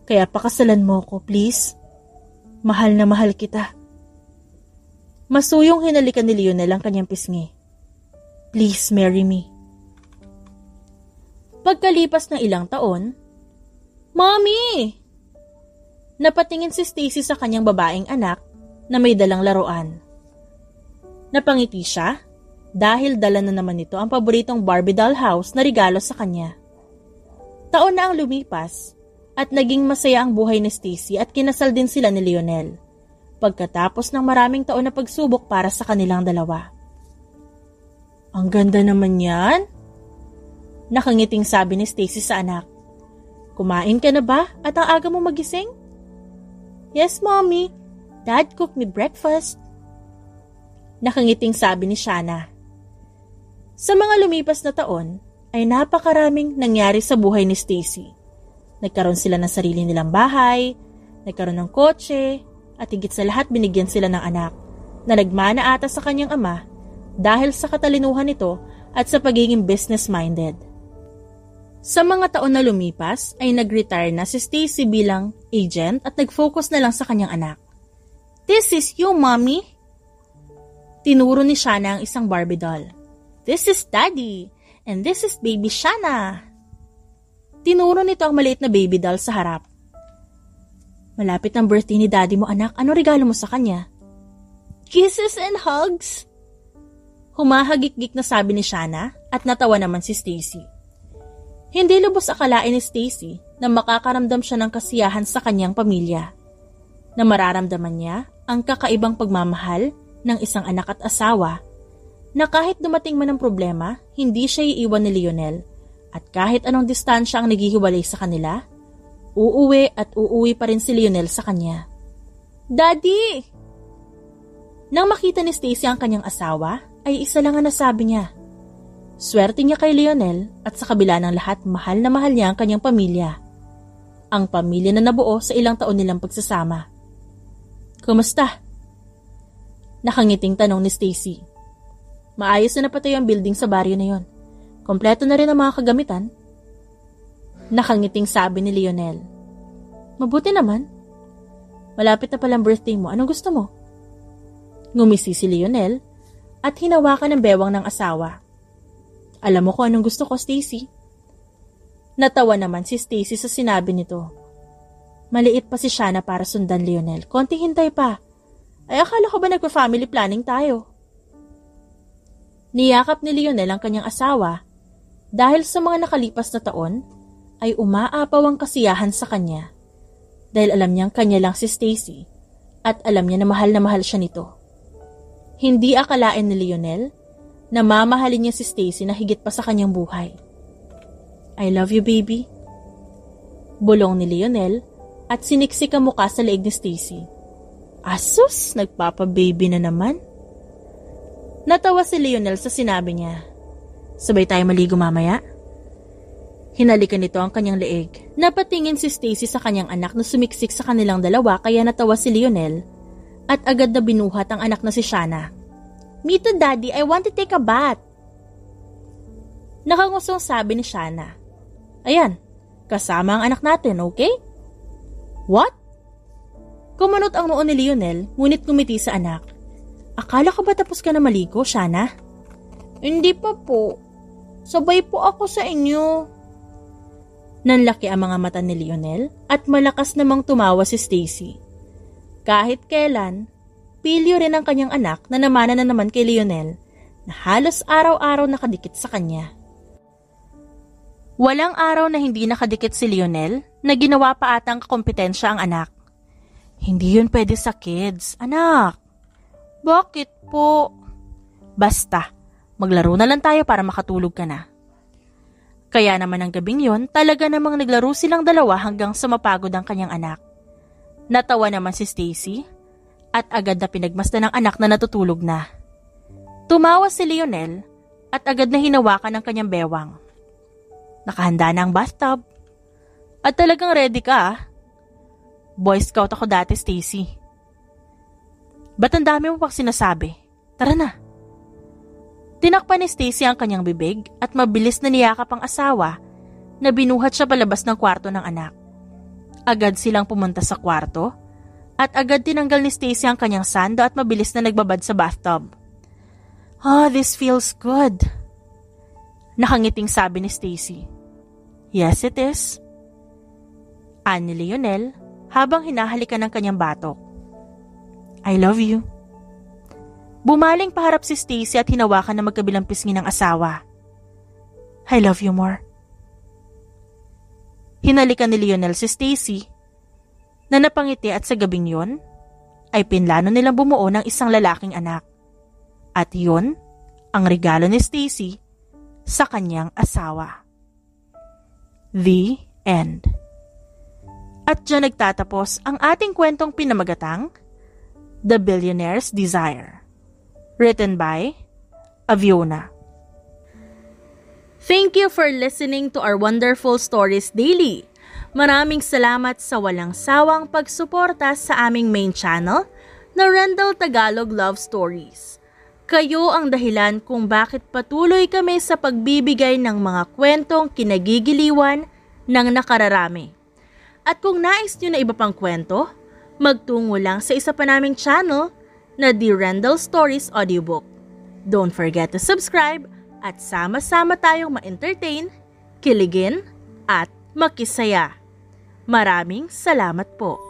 Kaya pakasalan mo ko, please. Mahal na mahal kita. Masuyong hinalikan ni Lionel ang kanyang pisngi. Please marry me. Pagkalipas ng ilang taon, Mommy! Napatingin si Stacy sa kanyang babaeng anak na may dalang laruan. Napangiti siya dahil dala na naman nito ang paboritong Barbie doll house na regalo sa kanya. Taon na ang lumipas at naging masaya ang buhay ni Stacy at kinasal din sila ni Lionel pagkatapos ng maraming taon na pagsubok para sa kanilang dalawa. Ang ganda naman yan! Nakangiting sabi ni Stacy sa anak. Kumain ka na ba at ang aga mo magising? Yes, Mommy. Dad cooked me breakfast. Nakangiting sabi ni Shanna. Sa mga lumipas na taon, ay napakaraming nangyari sa buhay ni Stacy. Nagkaroon sila ng sarili nilang bahay, nagkaroon ng kotse, at higit sa lahat binigyan sila ng anak na nagmana ata sa kanyang ama dahil sa katalinuhan nito at sa pagiging business-minded. Sa mga taon na lumipas ay nag-retire na si Stacy bilang agent at nag-focus na lang sa kanyang anak. This is you, Mommy. Tinuro ni Shanna ang isang Barbie doll. This is Daddy, and this is Baby Shanna. Tinuro nito ang maliit na baby doll sa harap. Malapit ang birthday ni Daddy mo, anak. Ano regalo mo sa kanya? Kisses and hugs. Humahagik-gik na sabi ni Shanna at natawa naman si Stacy. Hindi lubos akalain ni Stacy na makakaramdam siya ng kasiyahan sa kanyang pamilya. Na mararamdaman niya ang kakaibang pagmamahal ng isang anak at asawa na kahit dumating man ang problema, hindi siya iiwan ni Lionel at kahit anong distansya ang naghihiwalay sa kanila, uuwi pa rin si Lionel sa kanya. Daddy! Nang makita ni Stacy ang kanyang asawa, ay isa lang ang nasabi niya. Swerte niya kay Lionel at sa kabila ng lahat mahal na mahal niya ang kanyang pamilya. Ang pamilya na nabuo sa ilang taon nilang pagsasama. Kumusta? Nakangiting tanong ni Stacy. Maayos na napatayo ang building sa baryo na yon. Kompleto na rin ang mga kagamitan. Nakangiting sabi ni Lionel. Mabuti naman. Malapit na palang birthday mo. Anong gusto mo? Ngumisi si Lionel at hinawakan ng bewang ng asawa. Alam mo kung anong gusto ko, Stacy. Natawa naman si Stacy sa sinabi nito. Maliit pa si Shanna para sundan Lionel. Konting hintay pa. Ay akala ko ba nagpa-family planning tayo? Niyakap ni Lionel ang kanyang asawa dahil sa mga nakalipas na taon ay umaapaw ang kasiyahan sa kanya dahil alam niyang kanya lang si Stacy at alam niya na mahal siya nito. Hindi akalain ni Lionel na mamahalin niya si Stacy na higit pa sa kanyang buhay. I love you, baby. Bulong ni Lionel at siniksik ang mukha sa leeg ni Stacy. Asus, nagpapa-baby na naman. Natawa si Lionel sa sinabi niya. Sabay tayo maligo mamaya? Hinalikan nito ang kanyang leeg. Napatingin si Stacy sa kanyang anak na sumiksik sa kanilang dalawa kaya natawa si Lionel at agad na binuhat ang anak na si Shanna. Me too, Daddy. I want to take a bath. Nakangusong sabi ni Shanna. Ayan, kasama ang anak natin, okay? What? Kumunot ang noo ni Lionel, ngunit ngumiti sa anak. Akala ko ba tapos ka na maligo, Shanna? Hindi pa po. Sabay po ako sa inyo. Nanlaki ang mga mata ni Lionel at malakas namang tumawa si Stacy. Kahit kailan, pilyo rin ang kanyang anak na namana na naman kay Lionel na halos araw-araw nakadikit sa kanya. Walang araw na hindi nakadikit si Lionel na ginawa pa atang kakompetensya ang anak. Hindi yun pwede sa kids, anak. Bakit po? Basta, maglaro na lang tayo para makatulog ka na. Kaya naman ang gabing yon, talaga namang naglaro silang dalawa hanggang sa mapagod ang kanyang anak. Natawa naman si Stacy at agad na pinagmasdan ng anak na natutulog na. Tumawa si Lionel at agad na hinawakan ang kanyang bewang. Nakahanda na ang bathtub. At talagang ready ka, ah. Boy Scout ako dati, Stacy. Ba't ang dami mo pang sinasabi? Tara na. Tinakpan ni Stacy ang kanyang bibig at mabilis na niyakap ang asawa na binuhat siya palabas ng kwarto ng anak. Agad silang pumunta sa kwarto at agad tinanggal ni Stacy ang kanyang sando at mabilis na nagbabad sa bathtub. Oh, this feels good. Nakangiting sabi ni Stacy. Yes, it is. Ani Lionel habang hinahalikan ng kanyang batok. I love you. Bumaling paharap si Stacy at hinawakan na magkabilang pisngi ng asawa. I love you more. Hinalikan ni Lionel si Stacy na napangiti at sa gabing yon ay pinlano nilang bumuo ng isang lalaking anak. At yon ang regalo ni Stacy sa kanyang asawa. The end. At diyan nagtatapos ang ating kwentong pinamagatang The Billionaire's Desire. Written by Aviona. Thank you for listening to our wonderful stories daily. Maraming salamat sa walang sawang pagsuporta sa aming main channel na Rendell Tagalog Love Stories. Kayo ang dahilan kung bakit patuloy kami sa pagbibigay ng mga kwentong kinagigiliwan ng nakararami. At kung nais nyo na iba pang kwento, magtungo lang sa isa pa naming channel na The Rendell Stories Audiobook. Don't forget to subscribe at sama-sama tayong ma-entertain, kiligin, at makisaya. Maraming salamat po.